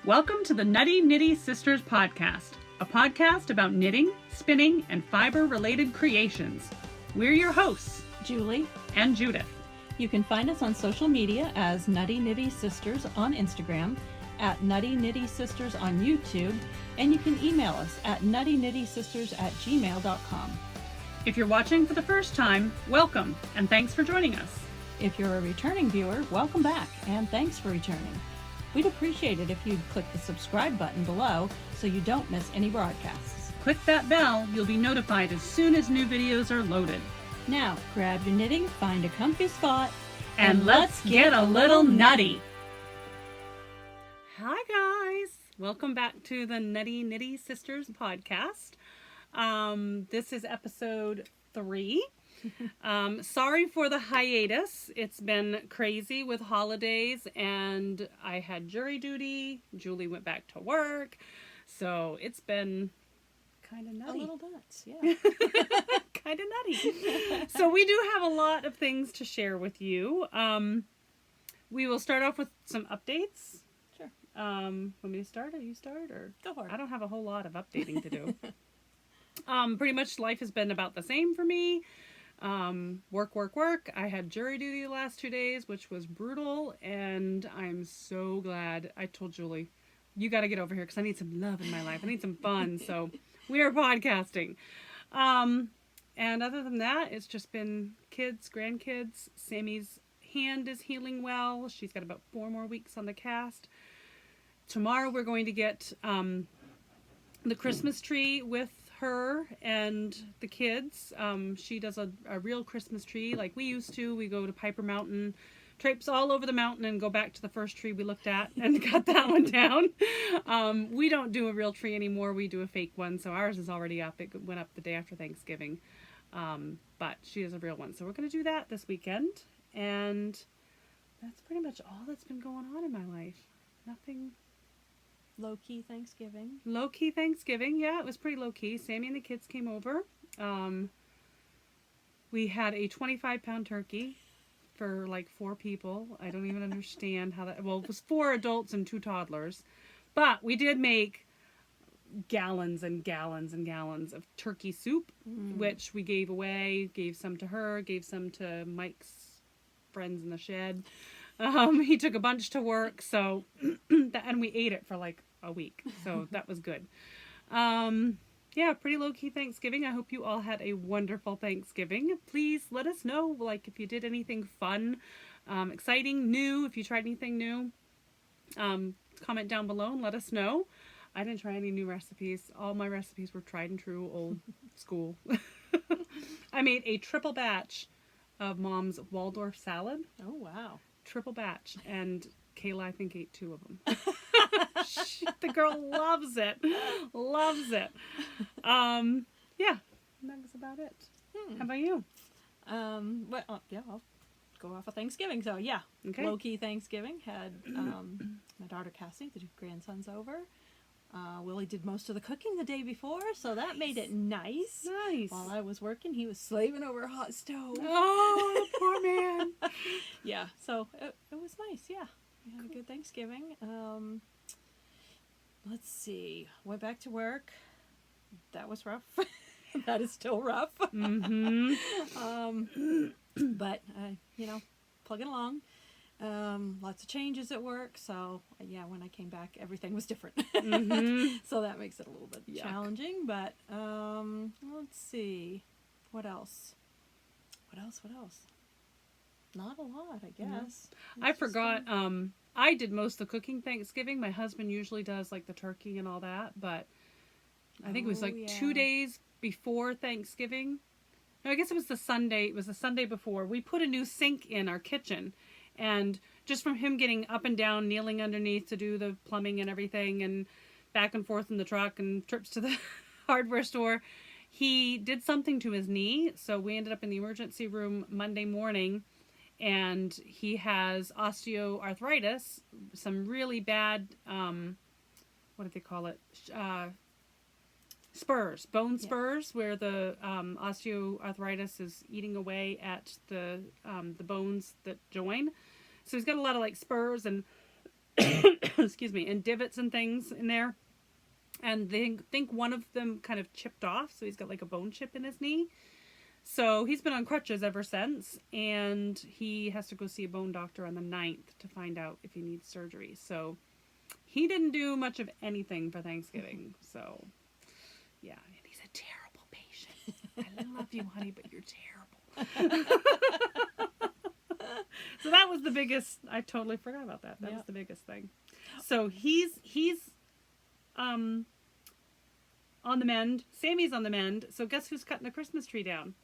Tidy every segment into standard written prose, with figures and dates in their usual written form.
Welcome to the Nutty Knitty Sisters podcast, a podcast about knitting, spinning, and fiber-related creations. We're your hosts, Julie and Judith. You can find us on social media as Nutty Knitty Sisters on Instagram, at Nutty Knitty Sisters on YouTube, and you can email us at nuttyknittysisters@gmail.com. If you're watching for the first time, welcome, and thanks for joining us. If you're a returning viewer, welcome back, and thanks for returning. We'd appreciate it if you'd click the subscribe button below so you don't miss any broadcasts. Click that bell, you'll be notified as soon as new videos are loaded. Now, grab your knitting, find a comfy spot, And let's get a little nutty. Hi guys, welcome back to the Nutty Knitty Sisters podcast. This is episode 3. Sorry for the hiatus. It's been crazy with holidays and I had jury duty. Julie went back to work. So it's been kind of nutty. A little nuts, yeah. Kind of nutty. So we do have a lot of things to share with you. We will start off with some updates. Sure. Want me to start or you start? Or Go for it. I don't have a whole lot of updating to do. Pretty much life has been about the same for me. Work. I had jury duty the last 2 days, which was brutal, and I'm so glad. I told Julie, you got to get over here because I need some love in my life. I need some fun. So we are podcasting. And other than that, it's just been kids, grandkids. Sammy's hand is healing well. She's got about 4 more weeks on the cast. Tomorrow we're going to get the Christmas tree with her and the kids. She does a real Christmas tree like we used to. We go to Piper Mountain, traipse all over the mountain and go back to the first tree we looked at and got that one down. We don't do a real tree anymore. We do a fake one. So ours is already up. It went up the day after Thanksgiving. But she is a real one. So we're going to do that this weekend. And that's pretty much all that's been going on in my life. Nothing. Low-key Thanksgiving. Low-key Thanksgiving, yeah, it was pretty low-key. Sammy and the kids came over. We had a 25-pound turkey for like 4 people. I don't even understand how that... Well, it was 4 adults and 2 toddlers. But we did make gallons and gallons and gallons of turkey soup, which we gave away. Gave some to her, gave some to Mike's friends in the shed. He took a bunch to work, so... and we ate it for like a week, so that was good. Yeah, pretty low-key Thanksgiving. I hope you all had a wonderful Thanksgiving. Please let us know, like, if you did anything fun, exciting, new, if you tried anything new. Comment down below and let us know. I didn't try any new recipes. All my recipes were tried and true, old school. I made a triple batch of Mom's Waldorf salad. Oh, wow. Triple batch, and Kayla, I think, ate 2 of them. The girl loves it. Yeah, that was about it. How about you? Yeah, I'll go off of Thanksgiving. So yeah, Okay. Low-key Thanksgiving. Had my daughter Cassie, the 2 grandsons over. Willie did most of the cooking the day before, so that made it nice. Nice. While I was working, he was slaving over a hot stove. Oh, poor man. Yeah, so it was nice. Yeah, we had a good Thanksgiving. Let's see. Went back to work. That was rough. That is still rough. Mm-hmm. But plugging along. Lots of changes at work. So yeah, when I came back, everything was different. Mm-hmm. So that makes it a little bit Yuck. challenging. But let's see. What else? Not a lot, I guess. I forgot. I did most of the cooking Thanksgiving. My husband usually does like the turkey and all that, but I think it was like 2 days before Thanksgiving. No, I guess it was the Sunday. It was the Sunday before. We put a new sink in our kitchen, and just from him getting up and down, kneeling underneath to do the plumbing and everything, and back and forth in the truck and trips to the hardware store, he did something to his knee. So we ended up in the emergency room Monday morning. And he has osteoarthritis, some really bad, what do they call it? Spurs, bone spurs, where the osteoarthritis is eating away at the bones that join. So he's got a lot of like spurs, and excuse me, and divots and things in there. And they think one of them kind of chipped off, so he's got like a bone chip in his knee. So he's been on crutches ever since, and he has to go see a bone doctor on the 9th to find out if he needs surgery. So he didn't do much of anything for Thanksgiving. So, yeah, and he's a terrible patient. I love you, honey, but you're terrible. So that was the biggest. I totally forgot about that. That was the biggest thing. So he's on the mend. Sammy's on the mend. So guess who's cutting the Christmas tree down?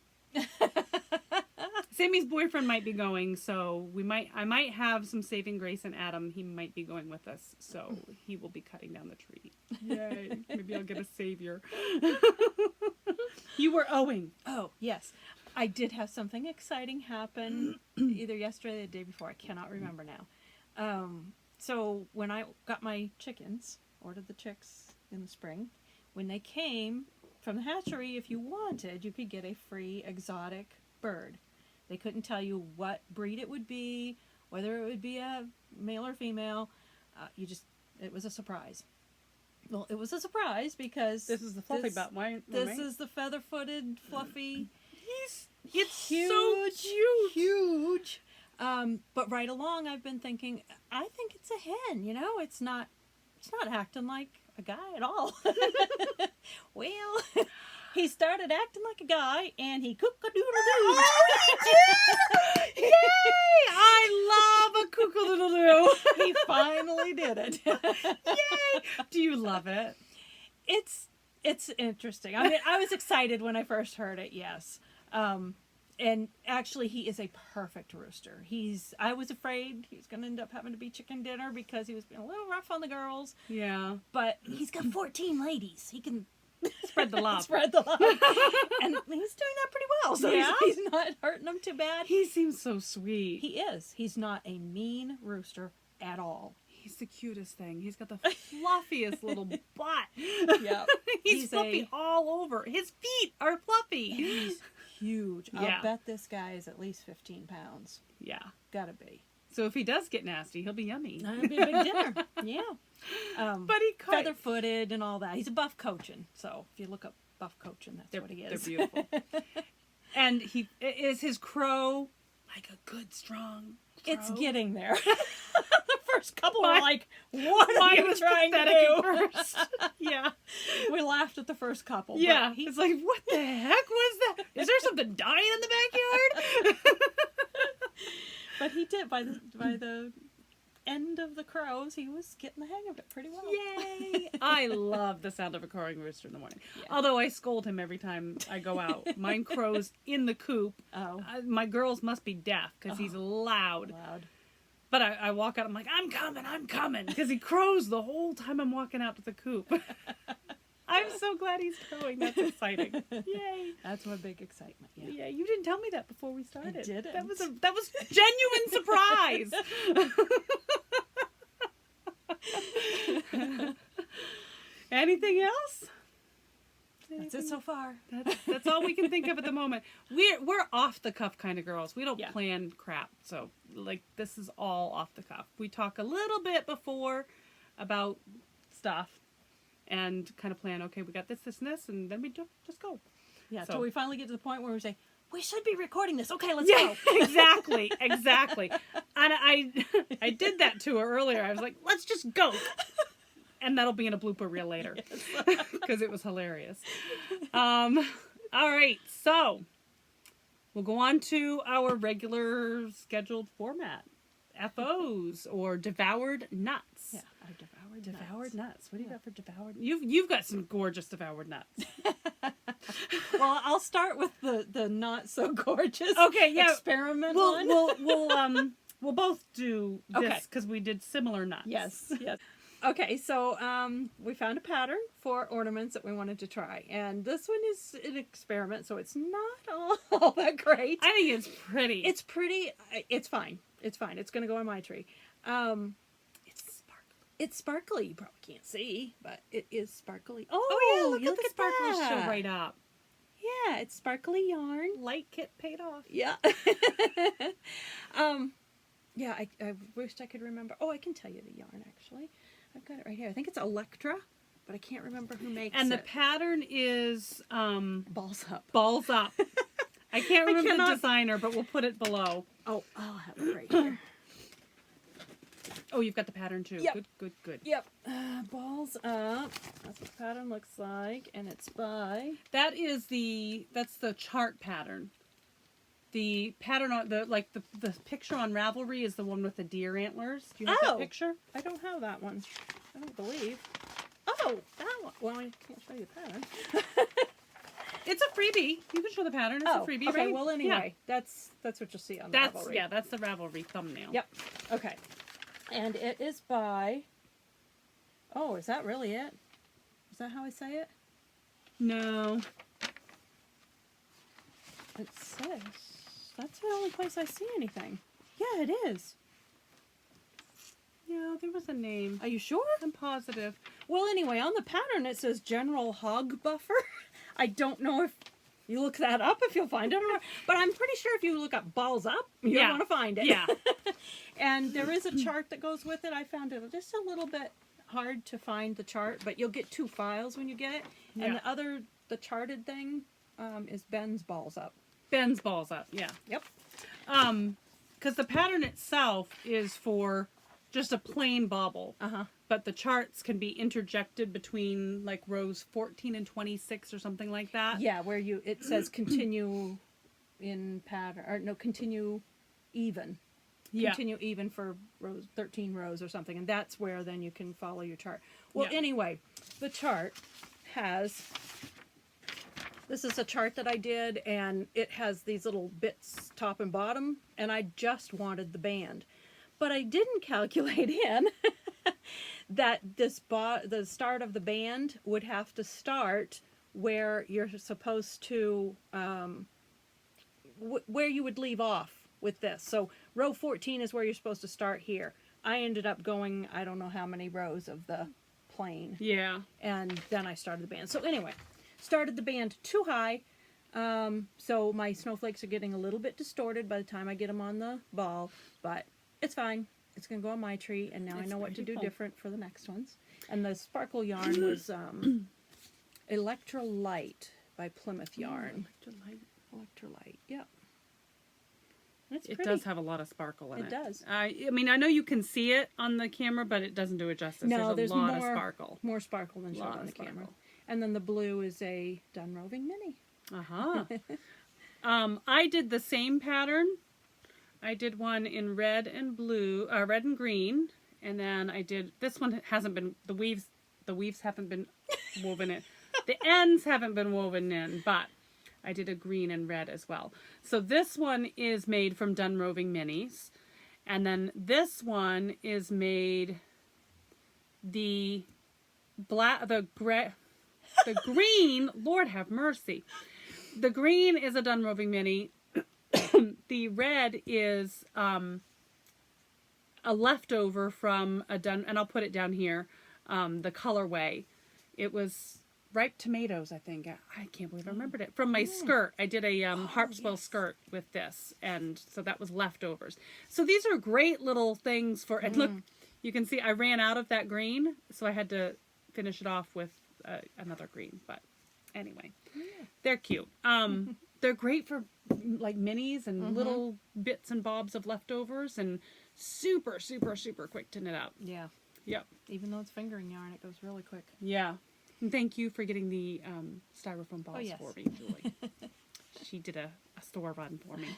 Sammy's boyfriend might be going, so I might have some saving grace in Adam. He might be going with us, so he will be cutting down the tree. Yay! Maybe I'll get a savior. You were owing. Oh, yes. I did have something exciting happen either yesterday or the day before. I cannot remember now. So when I got my chickens, ordered the chicks in the spring, when they came from the hatchery, if you wanted, you could get a free exotic bird. They couldn't tell you what breed it would be, whether it would be a male or female. It was a surprise. Well, it was a surprise because this is the fluffy butt. This is the feather-footed, fluffy. It's huge, so huge. But right along, I've been thinking, I think it's a hen. You know, it's not acting like a guy at all. Well, he started acting like a guy, and he cook-a-doodle-doo. Oh, he did! Yay! I love a cook-a-doodle-doo. He finally did it. Yay! Do you love it? It's interesting. I mean, I was excited when I first heard it, yes. And actually, he is a perfect rooster. I was afraid he was going to end up having to be chicken dinner because he was being a little rough on the girls. Yeah. But he's got 14 ladies. He can spread the love. Spread the love. And he's doing that pretty well. So yeah? he's not hurting them too bad. He seems so sweet. He is. He's not a mean rooster at all. He's the cutest thing. He's got the fluffiest little butt. Yeah. He's fluffy all over. His feet are fluffy. He's huge. Yeah. I'll bet this guy is at least 15 pounds. Yeah. Gotta be. So if he does get nasty, he'll be yummy. That'll be a big dinner. Yeah. But he feather-footed and all that. He's a buff cochin. So if you look up buff cochin, that's what he is. They're beautiful. And is his crow like a good, strong crow? It's getting there. The first couple were like, what are you trying to do? First. Yeah. We laughed at the first couple. Yeah. He's like, what the heck was that? Is there something dying in the backyard? But he did. By the end of the crows, he was getting the hang of it pretty well. Yay! I love the sound of a crowing rooster in the morning. Yeah. Although I scold him every time I go out. Mine crows in the coop. Oh. My girls must be deaf because he's loud. But I walk out, I'm like, I'm coming, because he crows the whole time I'm walking out to the coop. I'm so glad he's crowing. That's exciting. Yay. That's my big excitement. Yeah, you didn't tell me that before we started. I didn't. That was genuine surprise. Anything else? That's it so far. That's all we can think of at the moment. We're off the cuff kind of girls. We don't plan crap. So like this is all off the cuff. We talk a little bit before about stuff and kind of plan, okay, we got this, and this, and then we just go. Yeah, so we finally get to the point where we say, we should be recording this. Okay, let's go. Exactly. And I did that to her earlier. I was like, let's just go. And that'll be in a blooper reel later. Because it was hilarious. All right, so we'll go on to our regular scheduled format. FOs, or devoured nuts. Yeah, our devoured nuts. What do you got for devoured? You've got some gorgeous devoured nuts. Well, I'll start with the not so gorgeous. Experiment one. We'll both do this because we did similar nuts. Yes. Okay, so we found a pattern for ornaments that we wanted to try, and this one is an experiment, so it's not all that great. I think it's pretty. It's pretty. It's fine. It's fine. It's going to go on my tree. It's sparkly. It's sparkly. You probably can't see, but it is sparkly. Oh yeah, look at the sparkles show right up. Yeah, it's sparkly yarn. Light kit paid off. Yeah. Yeah, I wished I could remember. Oh, I can tell you the yarn, actually. I've got it right here. I think it's Electra, but I can't remember who makes it. And the pattern is Balls Up. Balls Up. I can't remember the designer, but we'll put it below. Oh, I'll have it right here. Oh, you've got the pattern too. Yep. Good, good, good. Yep. Balls Up. That's what the pattern looks like, and it's by... That's the chart pattern. The pattern on the picture on Ravelry is the one with the deer antlers. Do you have that picture? I don't have that one. I don't believe. Oh, that one. Well, I can't show you the pattern. It's a freebie. You can show the pattern. It's a freebie, okay. right? Well, anyway, that's what you'll see on Ravelry. Yeah, that's the Ravelry thumbnail. Yep. Okay. And it is by... Oh, is that really it? Is that how I say it? No. It says... That's the only place I see anything. Yeah, it is. Yeah, there was a name. Are you sure? I'm positive. Well, anyway, on the pattern it says General Hog Buffer. I don't know if you look that up, if you'll find it, but I'm pretty sure if you look up Balls Up, you'll want to find it. Yeah. And there is a chart that goes with it. I found it just a little bit hard to find the chart, but you'll get 2 files when you get it. And the charted thing is Ben's Balls Up. Ben's Balls Up, yeah. Yep. Because the pattern itself is for just a plain bobble. But the charts can be interjected between like rows 14 and 26 or something like that. Yeah, where it says continue in pattern, or no, continue even. Yeah. Continue even for rows, 13 rows or something, and that's where then you can follow your chart. Well, anyway, the chart has... This is a chart that I did, and it has these little bits top and bottom, and I just wanted the band. But I didn't calculate in that the start of the band would have to start where you're supposed to, where you would leave off with this. So row 14 is where you're supposed to start here. I ended up going, I don't know how many rows of the plain. Yeah. And then I started the band. So anyway... Started the band too high, so my snowflakes are getting a little bit distorted by the time I get them on the ball, but it's fine. It's going to go on my tree, and now I know what to do different for the next ones. And the sparkle yarn was Electrolyte by Plymouth Yarn. Electrolyte, yep. It does have a lot of sparkle in it. It does. I mean, I know you can see it on the camera, but it doesn't do it justice. No, there's a lot of sparkle. More sparkle than showed on the camera. And then the blue is a Done Roving Mini. I did the same pattern. I did one in red and blue, red and green, and then I did this one. Hasn't been the weaves haven't been woven in. The ends haven't been woven in, but I did a green and red as well. So this one is made from Done Roving Minis, and then this one is made the green, Lord have mercy. The green is a Done Roving Mini. The red is a leftover from a Done, and I'll put it down here, the colorway. It was Ripe Tomatoes, I think. I can't believe I remembered it. From my skirt. I did a Harpswell skirt with this, and so that was leftovers. So these are great little things for, and look, you can see I ran out of that green, so I had to finish it off with another green, but anyway, they're cute. They're great for like minis and little bits and bobs of leftovers, and super, super, super quick to knit up. Yeah. Yep. Even though it's fingering yarn, it goes really quick. Yeah. And thank you for getting the styrofoam balls for me, Julie. She did a store run for me.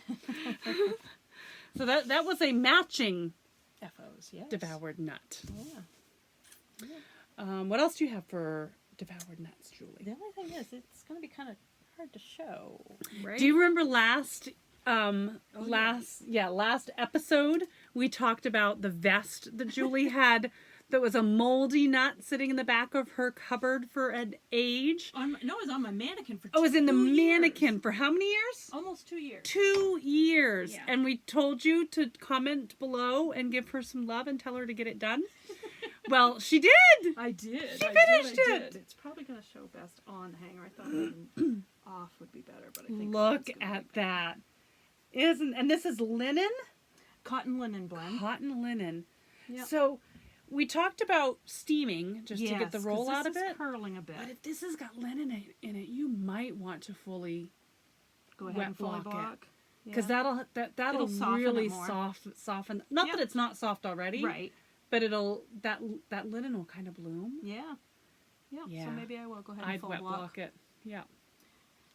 So that was a matching FOs, yes. devoured nut. Yeah. What else do you have for devoured nuts, Julie? The only thing is, it's going to be kind of hard to show, right? Do you remember last episode we talked about the vest that Julie had that was a moldy nut sitting in the back of her cupboard for an age? No, it was on my mannequin for 2 years. Oh, it was in the mannequin for how many years? Almost 2 years. 2 years. Yeah. And we told you to comment below and give her some love and tell her to get it done. Well, she did. I did. She finished it. It's probably going to show best on the hanger. I thought off would be better, but I think look at that. And this is linen? cotton linen blend. Cotton linen. Yep. So we talked about steaming just to get the 'cause roll out of this is it. curling a bit. But if this has got linen in it, you might want to fully Go ahead wet and fully block it. block. Because Yeah. that'll It'll soften really it more. soften. Not Yep. that it's not soft already, Right. but that linen will kind of bloom. Yeah. Yeah. Yeah. So maybe I will go ahead and I'd full wet block. block it. Yeah,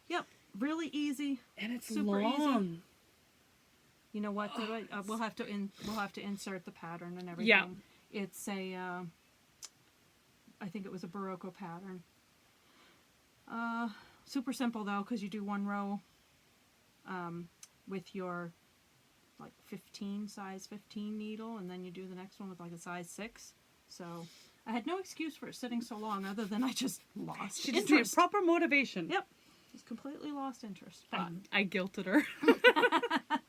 Yep. Really easy. and it's Super easy. long. You know what? We'll have to insert the pattern and everything. Yeah. It's a I think it was a Barocco pattern. Super simple though, because you do one row with your like size 15 needle, and then you do the next one with like a size 6. So I had no excuse for it sitting so long, other than I just lost She just needed interest. proper motivation. Yep, just completely lost interest. But, I guilted her.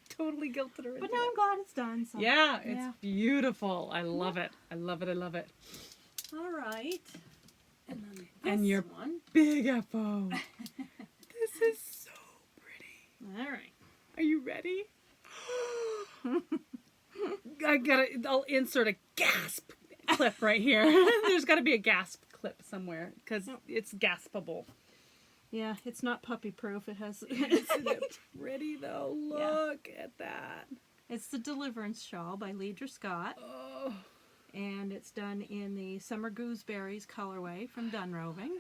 Totally guilted her. but into now it. I'm glad it's done. So. Yeah, it's Yeah. beautiful. I love it. I love it. I love it. All right. And then And this your one. big FO. This is so pretty. All right. Are you ready? I'll insert a gasp clip right here. There's got to be a gasp clip somewhere because Yep. it's gaspable. Yeah, it's not puppy proof. It has. Isn't it pretty though? Look at that. It's the Deliverance Shawl by Leidra Scott, Oh, and it's done in the Summer Gooseberries colorway from Dun Roving.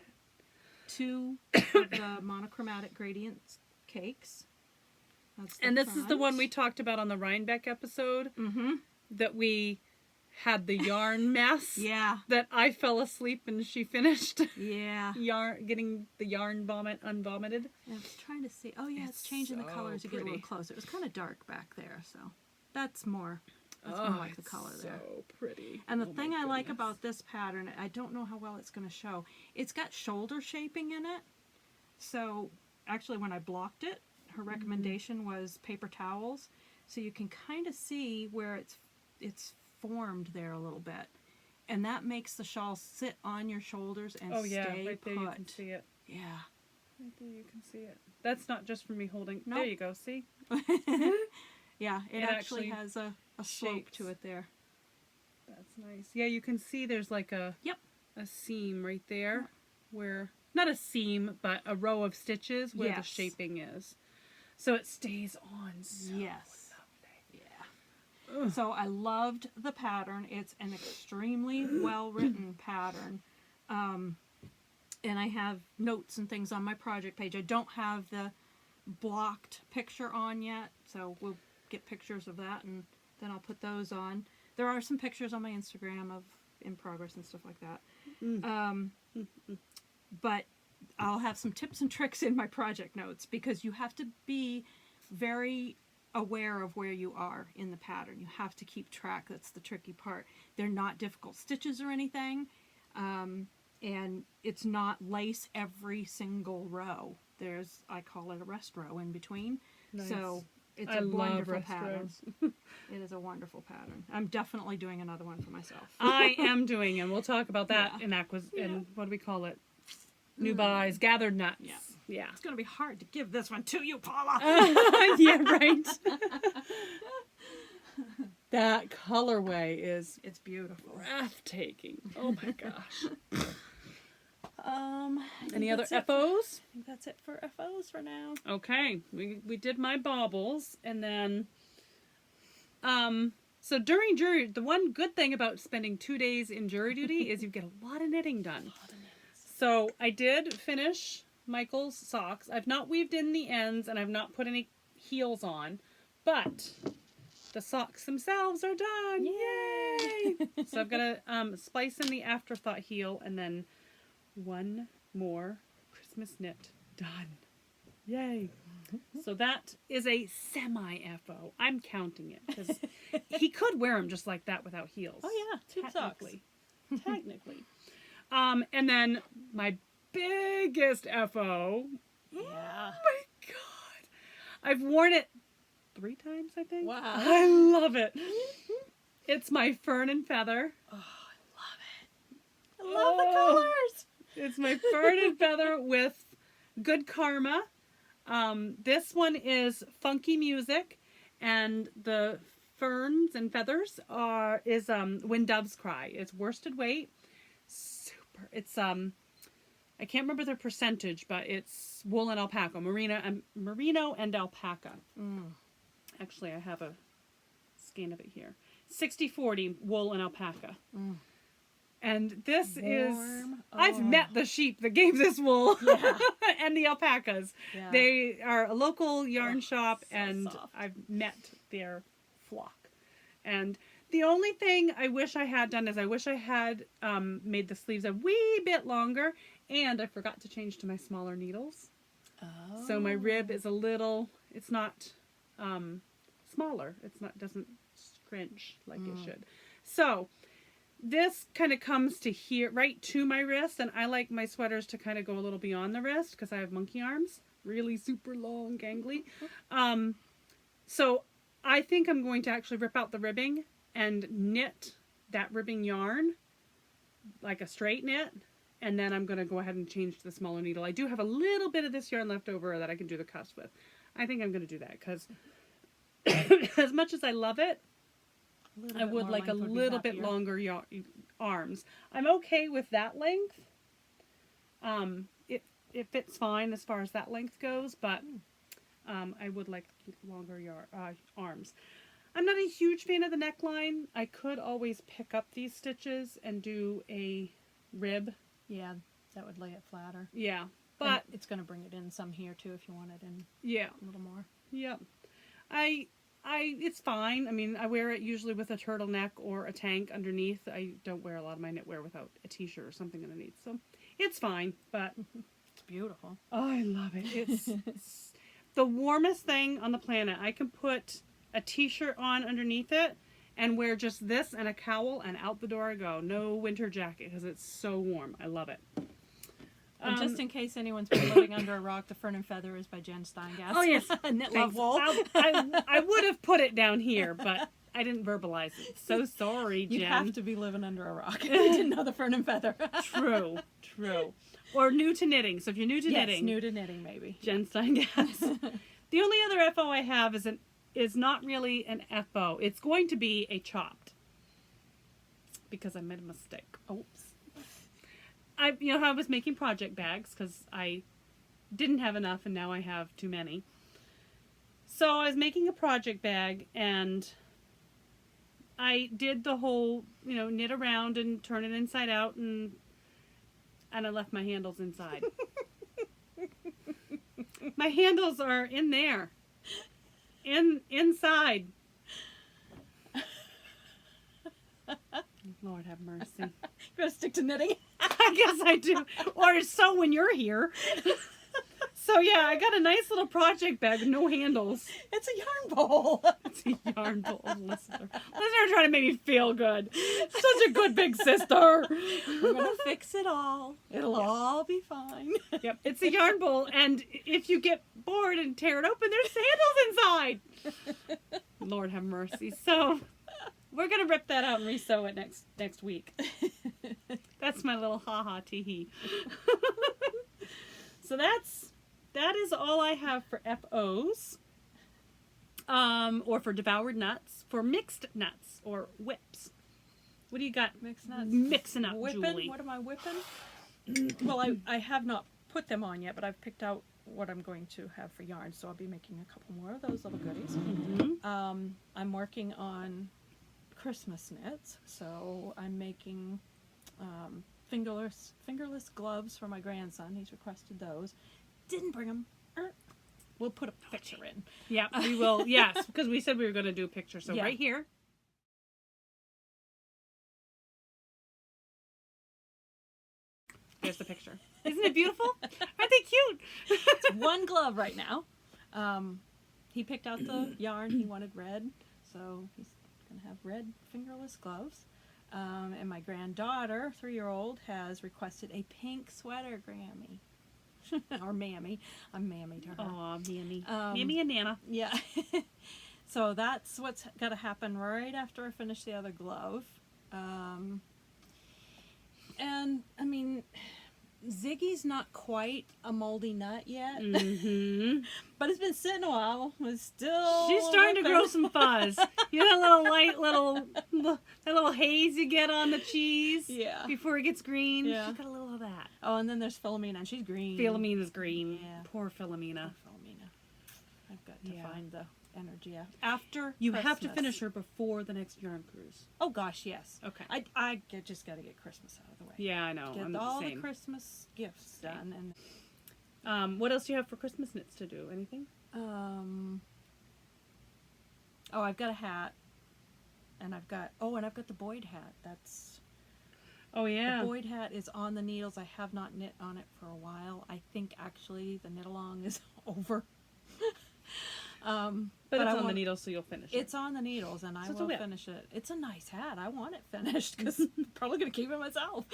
2 of the monochromatic gradient cakes. That's the and this is the one front. we talked about on the Rhinebeck episode Mm-hmm. that we had the yarn mess. Yeah. That I fell asleep and she finished Yeah. getting the yarn unvomited. I was trying to see. Oh yeah, it's changing the so color as you get a little pretty. closer. It was kind of dark back there, so that's more. That's Oh, more like the it's color there. So pretty. And the Oh my thing I like goodness. about this pattern, I don't know how well it's going to show. It's got shoulder shaping in it. So actually when I blocked it, her recommendation was paper towels. So you can kind of see where it's formed there a little bit. And that makes the shawl sit on your shoulders and Oh yeah, stay right there put. you can see it. Yeah. Right there you can see it. That's not just for me holding. Nope. There you go. See? Yeah, it It actually actually has a slope to shapes. it there. That's nice. Yeah, you can see there's like a Yep. a seam right there where not a seam but a row of stitches where the Yes. shaping is. So it stays on so Yes. lovely. Yeah. Ugh. So I loved the pattern. It's an extremely well-written pattern. And I have notes and things on my project page. I don't have the blocked picture on yet, so we'll get pictures of that and then I'll put those on. There are some pictures on my Instagram of in progress and stuff like that. But I'll have some tips and tricks in my project notes because you have to be very aware of where you are in the pattern. You have to keep track. That's the tricky part. They're not difficult stitches or anything. And it's not lace every single row. There's, I call it a rest row in between. Nice. So it's I a love wonderful rest pattern. rows. It is a wonderful pattern. I'm definitely doing another one for myself. I am doing, and we'll talk about that Yeah. in Yeah. and what do we call it? New buys, gathered nuts. Yeah. Yeah. It's going to be hard to give this one to you, Paula. Yeah, right. That colorway is It's beautiful. breathtaking. Oh my gosh. I think Any other that's it. FOs? I think that's it for FOs for now. Okay, we did my baubles, and then so during jury, the one good thing about spending 2 days in jury duty is you get a lot of knitting done. So I did finish Michael's socks. I've not weaved in the ends, and I've not put any heels on, but the socks themselves are done. Yay! So I've got to splice in the afterthought heel, and then one more Christmas knit done. Yay! So that is a semi-FO. I'm counting it because he could wear them just like that without heels. Oh yeah, tube socks. Technically. And then my biggest FO. Yeah. Oh my god! I've worn it 3 times, I think. Wow. I love it. It's my Fern and Feather. Oh, I love it. I love the colors. It's my Fern and Feather with Good Karma. This one is Funky Music, and the ferns and feathers is When Doves Cry. It's worsted weight. Super. It's I can't remember the percentage, but it's wool and alpaca, merino and alpaca. Actually, I have a skein of it here. 60-40 wool and alpaca. And this is, I've met the sheep that gave this wool and the alpacas. Yeah. They are a local yarn shop, so and soft. I've met their flock. And the only thing I wish I had done is I wish I had made the sleeves a wee bit longer, and I forgot to change to my smaller needles. Oh. So my rib is a little, it's not smaller. Doesn't scrunch like it should. So this kind of comes to here, right to my wrist, and I like my sweaters to kind of go a little beyond the wrist because I have monkey arms, really super long, gangly. So I think I'm going to actually rip out the ribbing and knit that ribbing yarn like a straight knit, and then I'm going to go ahead and change to the smaller needle. I do have a little bit of this yarn left over that I can do the cuffs with. I think I'm going to do that because as much as I love it, I would like a little bit longer arms. I'm okay with that length. It fits fine as far as that length goes, but I would like longer arms. I'm not a huge fan of the neckline. I could always pick up these stitches and do a rib. Yeah, that would lay it flatter. Yeah, but and it's going to bring it in some here too if you want it in. Yeah, a little more. Yep. It's fine. I mean, I wear it usually with a turtleneck or a tank underneath. I don't wear a lot of my knitwear without a t-shirt or something underneath. So it's fine, but it's beautiful. Oh, I love it. It's the warmest thing on the planet. I can put a t-shirt on underneath it and wear just this and a cowl and out the door I go. No winter jacket because it's so warm. I love it. And just in case anyone's been living under a rock, The Fern and Feather is by Jen Steingass. Oh, yes. Knit Love Wool. I would have put it down here, but I didn't verbalize it. So sorry, Jen. You have to be living under a rock to know The Fern and Feather. True. Or new to knitting. So if you're new to knitting. Yes, new to knitting, maybe. Jen Steingass. The only other FO I have is not really an FO. It's going to be a chopped. Because I made a mistake. Oops. I was making project bags because I didn't have enough and now I have too many. So I was making a project bag and I did the whole, knit around and turn it inside out and I left my handles inside. My handles are in there. Inside. Lord have mercy. You gotta stick to knitting. I guess I do. Or so when you're here. So yeah, I got a nice little project bag with no handles. It's a yarn bowl. It's a yarn bowl. Listener trying to make me feel good. Such a good big sister. We're gonna fix it all. It'll all be fine. Yep. It's a yarn bowl, and if you get bored and tear it open, there's handles inside. Lord have mercy. So we're gonna rip that out and resew it next week. That's my little ha-ha tee-hee. So that is all I have for FOs. Or for devoured nuts. For mixed nuts or whips. What do you got? Mixed nuts. Mixing up, whipping. Julie. What am I whipping? Well, I have not put them on yet, but I've picked out what I'm going to have for yarn, so I'll be making a couple more of those little goodies. Mm-hmm. I'm working on Christmas knits, so I'm making fingerless gloves for my grandson. He's requested those. Didn't bring them. We'll put a picture in. Yeah, we will. Yes, because we said we were going to do a picture. So right here. There's the picture. Isn't it beautiful? Aren't they cute? It's one glove right now. He picked out the yarn. He wanted red, so he's going to have red fingerless gloves. And my granddaughter, 3-year-old, has requested a pink sweater, Grammy. Or Mammy. I'm Mammy to her. Aw, Mammy. Mammy and Nana. Yeah. So that's what's got to happen right after I finish the other glove. And, I mean, zig Iggy's not quite a moldy nut yet, Mm-hmm. but it's been sitting a while. It's still She's starting to whipping. grow some fuzz. You know that little light, that little haze you get on the cheese Yeah. before it gets green? Yeah. She's got a little of that. Oh, and then there's Philomena, and she's green. Philomena's green. Yeah. Poor Philomena. Philomena. I've got to Yeah. find the energy after You have to Christmas. finish her before the next yarn cruise. Oh gosh, yes. Okay. Just got to get Christmas out of the way. Yeah, I know. Get I'm all the the same. Christmas gifts Same. done, and What else do you have for Christmas knits to do? Anything? I've got a hat, and I've got the Boyd hat. Oh, yeah. The Boyd hat is on the needles. I have not knit on it for a while. I think actually the knit along is over. But it's on the needles, so you'll finish it. It's on the needles, and I So it's will a whip. finish it. It's a nice hat. I want it finished because I'm probably going to keep it myself.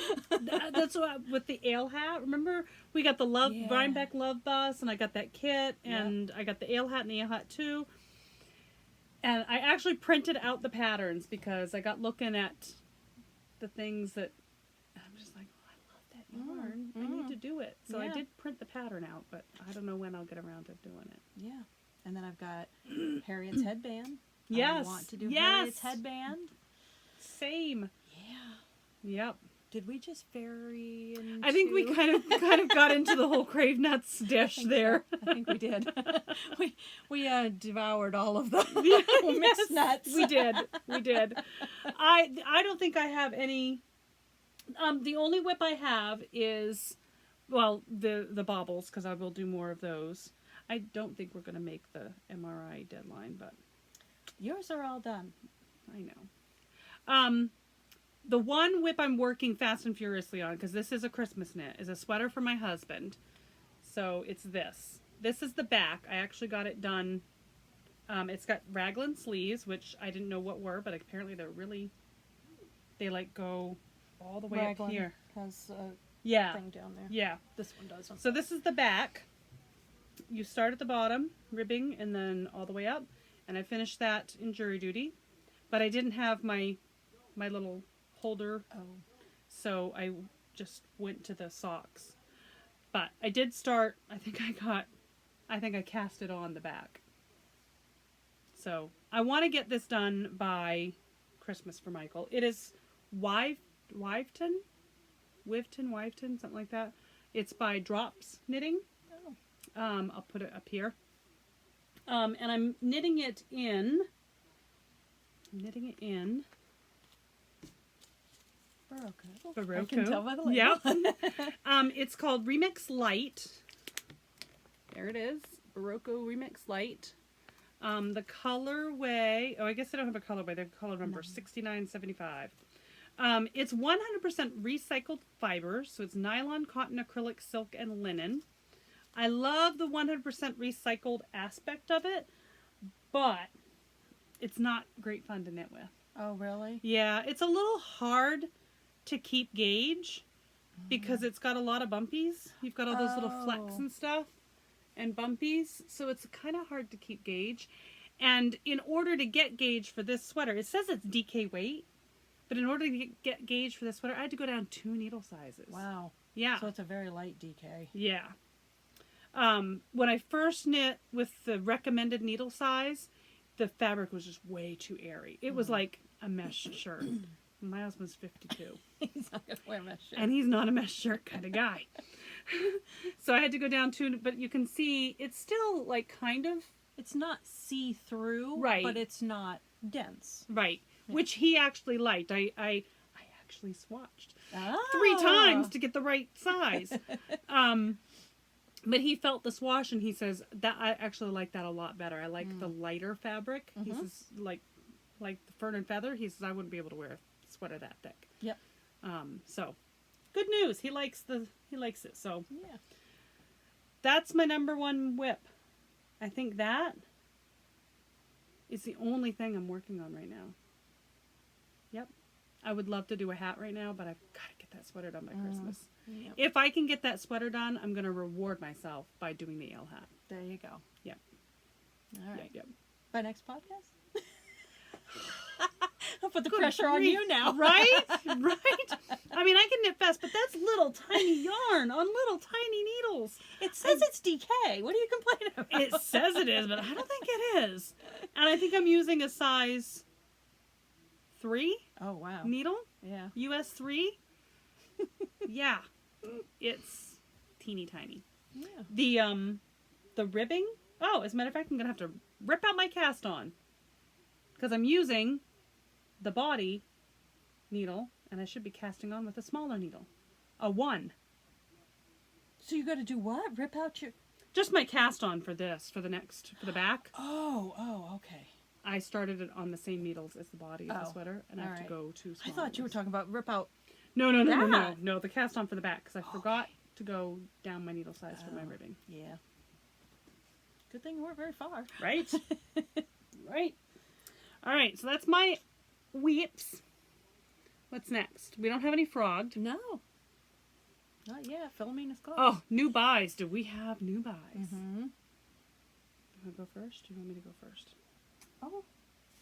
That's what, with the ale hat. Remember, we got the Yeah. Rhinebeck Love Bus, and I got that kit, and I got the ale hat and the ale hat too. And I actually printed out the patterns because I got looking at the things that I'm just like, oh, I love that yarn. I need to do it. So I Yeah. did print the pattern out, but I don't know when I'll get around to doing it. Yeah. And then I've got Harriet's headband. Yes. I want to do Yes. Harriet's headband. Same. Yeah. Yep. Did we just vary into... I think we kind of got into the whole crave nuts dish there. I think we did. we devoured all of the Yes, mixed nuts. We did. I don't think I have any. The only whip I have is, well, the baubles, because I will do more of those. I don't think we're going to make the MRI deadline, but Yours are all done. I know. The one whip I'm working fast and furiously on, because this is a Christmas knit, is a sweater for my husband. So it's this. This is the back. I actually got it done. It's got raglan sleeves, which I didn't know what were, but apparently they like go all the way up here. Has a Yeah. thing down there. Yeah. This one doesn't. So this is the back. You start at the bottom, ribbing, and then all the way up. And I finished that in jury duty. But I didn't have my little holder, Oh. so I just went to the socks. But I did start, I think I cast it on the back. So I want to get this done by Christmas for Michael. It is Wivton, something like that. It's by Drops Knitting. Oh. I'll put it up here. And I'm knitting it in. Barocco. I can tell by the label. Yep. It's called Remix Light. There it is. Barocco Remix Light. The colorway, I guess they don't have a colorway. They have color number 6975. It's 100% recycled fibers, so it's nylon, cotton, acrylic, silk, and linen. I love the 100% recycled aspect of it, but it's not great fun to knit with. Oh, really? Yeah, it's a little hard to keep gauge because it's got a lot of bumpies. You've got all those little flecks and stuff and bumpies, so it's kind of hard to keep gauge. And in order to get gauge for this sweater, it says it's DK weight, but in order to get gauge for this sweater, I had to go down 2 needle sizes. Wow. Yeah. So it's a very light DK. Yeah. When I first knit with the recommended needle size, the fabric was just way too airy. It was like a mesh shirt. My husband's 52. He's not going to wear mesh shirt. And he's not a mesh shirt kind of guy. So I had to go down to, but you can see it's still like kind of. It's not see-through, Right. but it's not dense. Right. Which he actually liked. I actually swatched 3 Ah. times to get the right size. But he felt the swash and he says that I actually like that a lot better. I like the lighter fabric. He says like the fern and feather. He says I wouldn't be able to wear a sweater that thick. Yep. So good news. He likes it. So Yeah. that's my number one whip. I think that is the only thing I'm working on right now. Yep. I would love to do a hat right now, but I've got to get that sweater done by Christmas. Yep. If I can get that sweater done, I'm going to reward myself by doing the ale hat. There you go. Yep. All right. Yep. By next podcast? I'll put the Good pressure on grief. you now. Right? Right? I mean, I can knit fast, but that's little tiny yarn on little tiny needles. It says it's DK. What are you complaining about? It says it is, but I don't think it is. And I think I'm using a size 3 Oh, wow. needle, Yeah. US 3. Yeah, it's teeny tiny. Yeah. The ribbing. Oh, as a matter of fact, I'm gonna have to rip out my cast on because I'm using the body needle, and I should be casting on with a smaller needle, a 1. So you got to do what? Rip out your... Just my cast on for this, for the back. Oh, okay. I started it on the same needles as the body of the Oh, sweater, and I have to alright. go to I small thought you were ones. talking about rip out... No, the cast on for the back, because I forgot to go down my needle size for my ribbing. Yeah. Good thing you weren't very far. Right? Right. All right, so that's my weeps. What's next? We don't have any frogged. No. Not yet. Philomena's close. Oh, new buys. Do we have new buys? Mm-hmm. You want to go first? Do you want me to go first? Oh,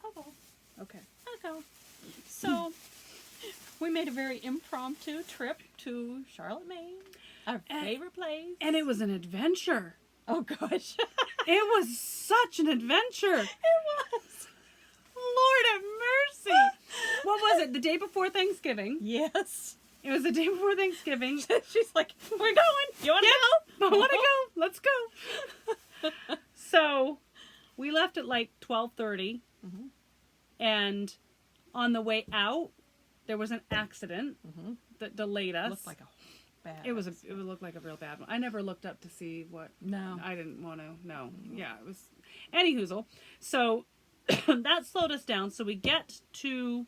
I'll go. Okay. I'll go. So, we made a very impromptu trip to Charlotte, Maine. Our favorite place. And it was an adventure. Oh, gosh. It was such an adventure. It was. Lord have mercy. What was it? The day before Thanksgiving. Yes. It was the day before Thanksgiving. She's like, we're going. You want to go? I want to go. Let's go. So we left at like 12:30. Mm-hmm. And on the way out, there was an accident Mm-hmm. that delayed us. Looked like a bad. It would look like a real bad one. I never looked up to see what. No. I didn't want to. No. Yeah, it was. Anyhoozle. So that slowed us down. So we get to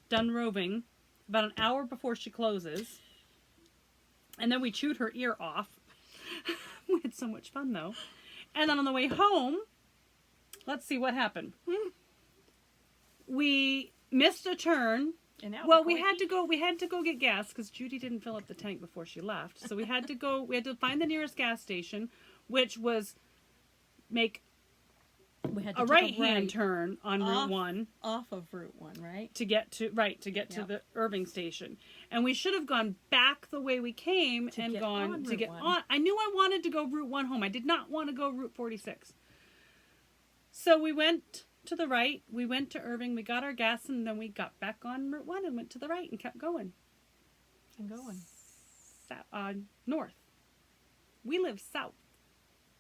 Dunroving about an hour before she closes. And then we chewed her ear off. We had so much fun though. And then on the way home, let's see what happened. We missed a turn. Well, we had to go get gas because Judy didn't fill up the tank before she left. So we had to find the nearest gas station, which was make We had to a take right-hand turn on Route 1 off of Route 1, right? to get to the Irving station. And we should have gone back the way we came To and get gone on to Route get 1. on. I knew I wanted to go Route 1 home. I did not want to go Route 46. So we went to the right. We went to Irving. We got our gas, and then we got back on Route 1 and went to the right and kept going. And going. North. We live south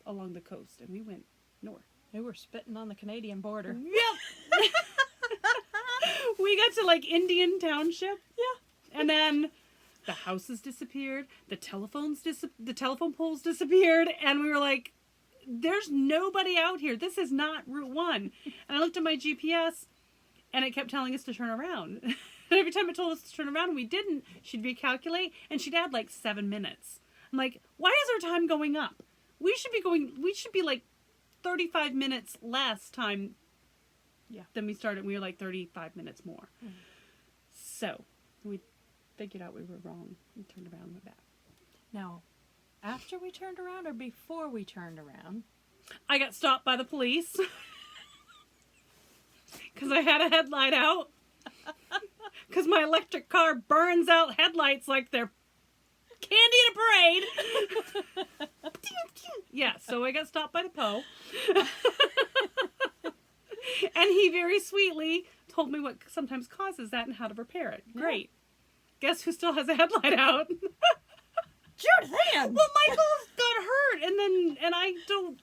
along the coast, and we went north. They were spitting on the Canadian border. Yep. We got to like Indian Township. Yeah. And then the houses disappeared. The telephone poles disappeared, and we were like, there's nobody out here. This is not Route 1. And I looked at my GPS, and it kept telling us to turn around. And every time it told us to turn around and we didn't, she'd recalculate, and she'd add like 7 minutes. I'm like, why is our time going up? We should be like 35 minutes less time than we started. We were like 35 minutes more. Mm. So we figured out we were wrong and turned around and went back. Now, after we turned around or before we turned around? I got stopped by the police because I had a headlight out. Because my electric car burns out headlights like they're candy in a parade. Yeah, so I got stopped by the Poe. And he very sweetly told me what sometimes causes that and how to repair it. Yeah. Great. Guess who still has a headlight out? Judith! Well, Michael got hurt, and I don't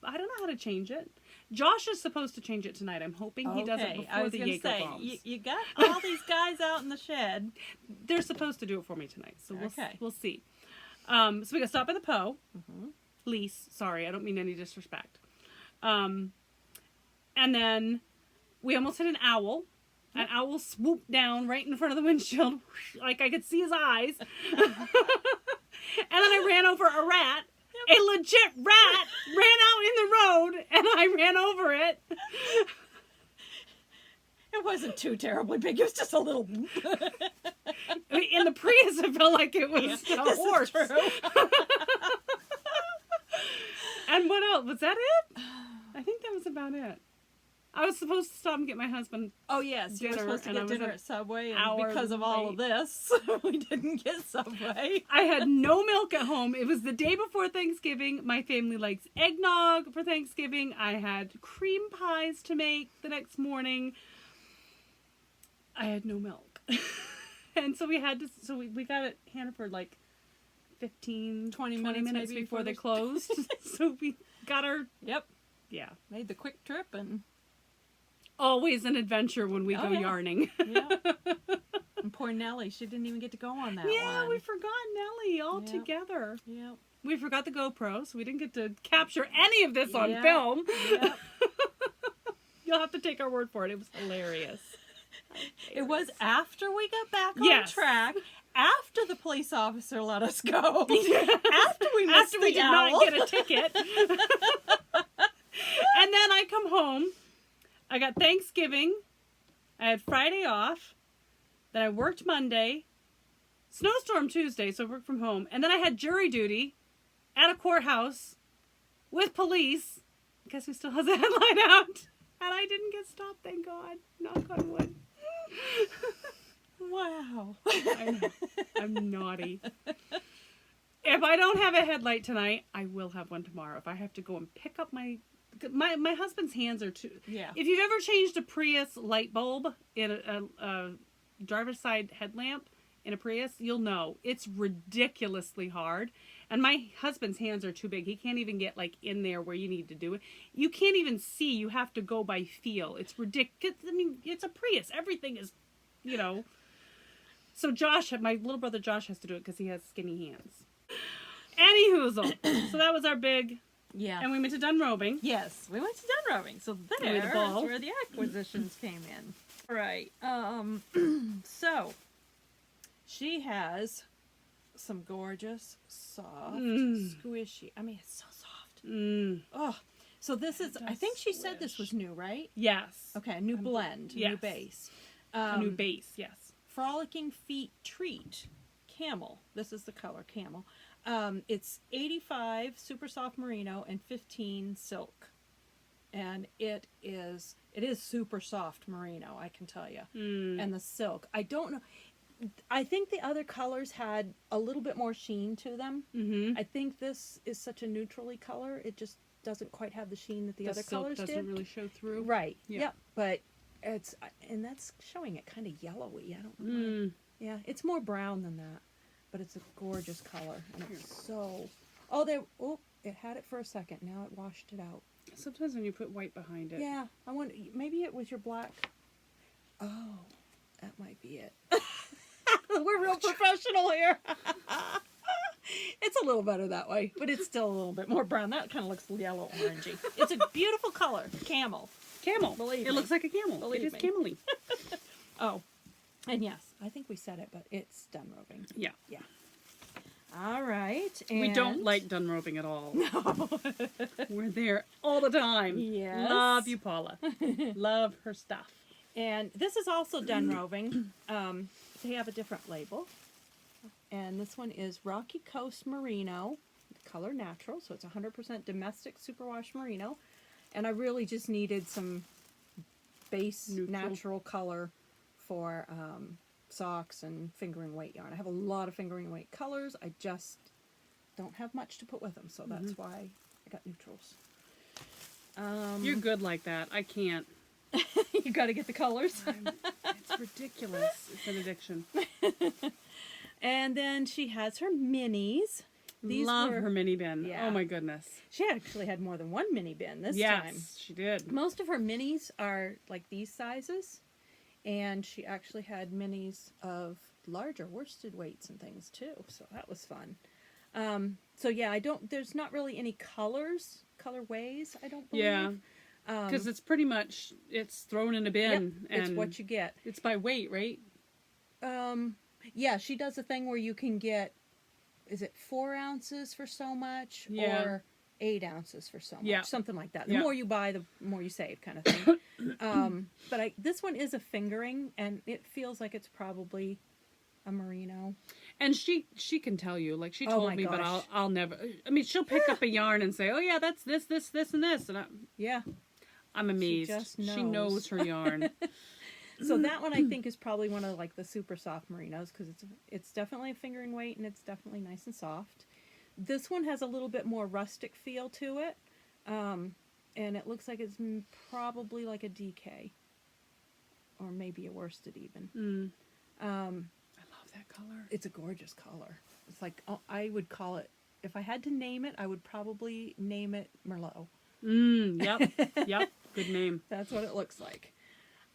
know how to change it. Josh is supposed to change it tonight. I'm hoping he does it before the Jaeger bombs. You got all these guys out in the shed. They're supposed to do it for me tonight, so we'll see. So we got stopped by the Poe. Mm-hmm. Police. Sorry, I don't mean any disrespect. And then we almost hit an owl. An owl swooped down right in front of the windshield, like I could see his eyes. And then I ran over a rat. A legit rat ran out in the road, and I ran over it. It wasn't too terribly big. It was just a little. In the Prius, it felt like it was a horse. Is true. And what else? Was that it? I think that was about it. I was supposed to stop and get my husband. Oh, yes. You were Dinner, supposed to and I get was dinner an at Subway, and hour because of all late. of this, we didn't get Subway. I had no milk at home. It was the day before Thanksgiving. My family likes eggnog for Thanksgiving. I had cream pies to make the next morning. I had no milk. And so we had to, we got at Hannaford like 20 minutes maybe before they they- closed. So we got our, Yep. yeah. Made the quick trip and... Always an adventure when we Oh, go yeah. yarning. Yeah. And poor Nellie, she didn't even get to go on that Yeah, one. we forgot Nellie altogether. Yep. We forgot the GoPro, so we didn't get to capture any of this on Yeah. film. Yep. You'll have to take our word for it. It was hilarious. It was after we got back on Yes. track, after the police officer let us go, after we missed After we the did owl. not get a ticket. And then I come home. I got Thanksgiving. I had Friday off. Then I worked Monday. Snowstorm Tuesday, so I worked from home. And then I had jury duty at a courthouse with police. Guess who still has a headline out? And I didn't get stopped, thank God. Knock on wood. Wow. I know. I'm naughty. If I don't have a headlight tonight, I will have one tomorrow. If I have to go and pick up my husband's hands are too. Yeah. If you've ever changed a Prius light bulb in a driver's side headlamp in a Prius, you'll know it's ridiculously hard. And my husband's hands are too big. He can't even get like in there where you need to do it. You can't even see. You have to go by feel. It's ridiculous. I mean, it's a Prius. Everything is, you know. So Josh, my little brother Josh has to do it because he has skinny hands. Any hoozle. So that was our big. Yeah. And we went to Dunroving. Yes, we went to Dunroving, so We had a there's ball. where the acquisitions came in. All right. So she has some gorgeous, soft, squishy. I mean, it's so soft. Oh, so this is. I think she said this was new, right? Yes. Okay, a new blend, yes. new base. A new base, yes. Frolicking Feet Treat Camel. This is the color camel. It's 85 super soft merino and 15 silk, and it is super soft merino, I can tell you. And the silk, I don't know. I think the other colors had a little bit more sheen to them. I think this is such a neutrally color; it just doesn't quite have the sheen that the other silk colors doesn't did. really show through. Right. Yeah. Yep. But and that's showing it kind of yellowy. I don't know. Yeah, it's more brown than that, but it's a gorgeous color, and it's so. It had it for a second. Now it washed it out. Sometimes when you put white behind it. Yeah, I wonder. Maybe it was your black. Oh, that might be it. We're real professional here. It's a little better that way, but it's still a little bit more brown. That kind of looks yellow orangey. It's a beautiful color. Camel. Camel. Believe it me. looks like a camel. Believe it is me. camel-y. Oh, and yes, I think we said it, but it's Dunroving. Yeah. Yeah. All right. And We don't like Dunroving at all. No. We're there all the time. Yes. Love you, Paula. Love her stuff. And this is also Dunroving. They have a different label. And this one is Rocky Coast Merino, color natural, so it's 100% domestic superwash merino. And I really just needed some base natural color for socks and fingering weight yarn. I have a lot of fingering weight colors. I just don't have much to put with them, so that's why I got neutrals. You're good like that. I can't. You got to get the colors. It's ridiculous. It's an addiction. And then she has her minis. These Love were her mini bin. Yeah. Oh my goodness. She actually had more than one mini bin this Yes, time. she did. Most of her minis are like these sizes, and she actually had minis of larger worsted weights and things too. So that was fun. So yeah, there's not really any colorways. I don't believe. Yeah. Because it's pretty much, it's thrown in a bin. Yep, it's and what you get. It's by weight, right? Yeah, she does a thing where you can get, is it 4 ounces for so much, Yeah. or 8 ounces for so much, Yeah. something like that. The Yeah. more you buy, the more you save, kind of thing. But this one is a fingering, and it feels like it's probably a merino. And she can tell you, like she Oh told my me, but gosh. I'll never. I mean, she'll pick up a yarn and say, "Oh yeah, that's this, and this," and Yeah, I'm amazed. just She knows her yarn. So that one I think is probably one of like the super soft merinos because it's definitely a fingering weight and it's definitely nice and soft. This one has a little bit more rustic feel to it, and it looks like it's probably like a DK or maybe a worsted even. I love that color. It's a gorgeous color. It's like I would call it, if I had to name it, I would probably name it Merlot. Yep. Yep. Good name. That's what it looks like.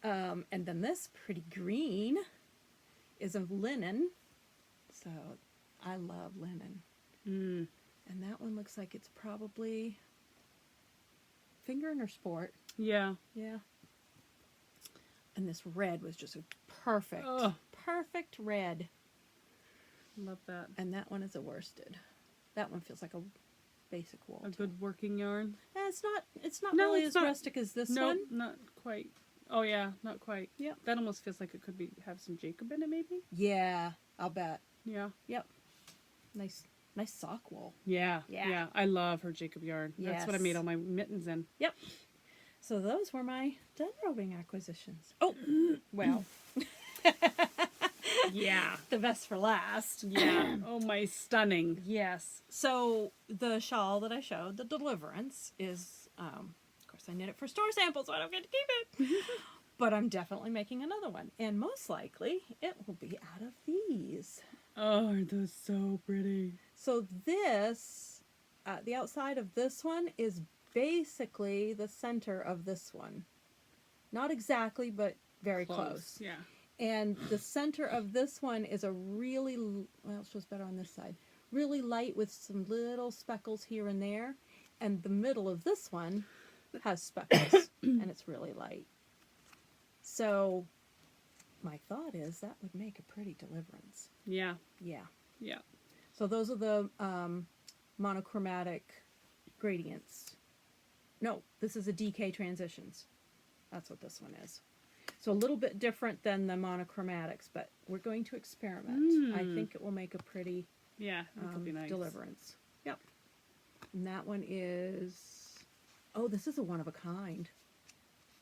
And then this pretty green is a linen. So I love linen. And that one looks like it's probably fingering or sport. Yeah. Yeah. And this red was just a perfect red. Love that. And that one is a worsted. That one feels like a basic wool. A good working yarn. It's not really as rustic as this one. Not quite. Oh yeah, not quite. Yep. That almost feels like it could have some Jacob in it, maybe. Yeah, I'll bet. Yeah. Yep. Nice sock wool. Yeah. Yeah. Yeah. I love her Jacob yarn. That's what I made all my mittens in. Yep. So those were my done roving acquisitions. Oh, well. Yeah. The best for last. Yeah. Oh, my stunning. Yes. So the shawl that I showed, the Deliverance, is, of course, I knit it for store samples, so I don't get to keep it. But I'm definitely making another one. And most likely, it will be out of these. Oh, aren't those so pretty? So this, the outside of this one is basically the center of this one. Not exactly, but very close. Yeah. And the center of this one is a really, well, it shows better on this side, really light with some little speckles here and there. And the middle of this one has speckles, and it's really light. So my thought is that would make a pretty Deliverance. Yeah. Yeah. Yeah. So those are the monochromatic gradients. No, this is a DK Transitions. That's what this one is. So a little bit different than the monochromatics, but we're going to experiment. I think it will make a pretty that'll be nice. Deliverance. Yep. And that one is, oh, this is a one of a kind.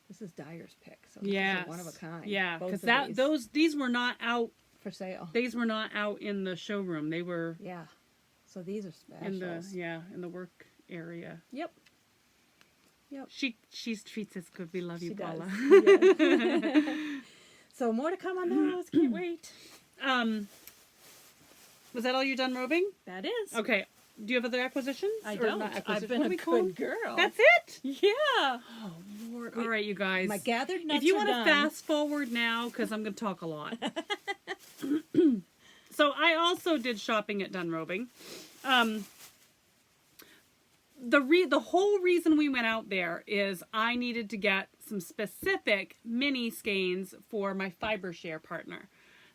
This is Dyer's pick. So this is a one of a kind. Yeah, because these were not out for sale. These were not out in the showroom. They were So these are specials. in the work area. Yep. She treats us good. We love you, Paula. Yes. So more to come on those. Can't wait. Was that all you done roving? That is. Okay. Do you have other acquisitions? I Or don't. not I've been a good girl. That's it? Yeah. Oh, Lord. All right, you guys. My gathered nuts if you are want to done. fast forward now, because I'm going to talk a lot. So I also did shopping at Done Roving. The whole reason we went out there is I needed to get some specific mini skeins for my fiber share partner.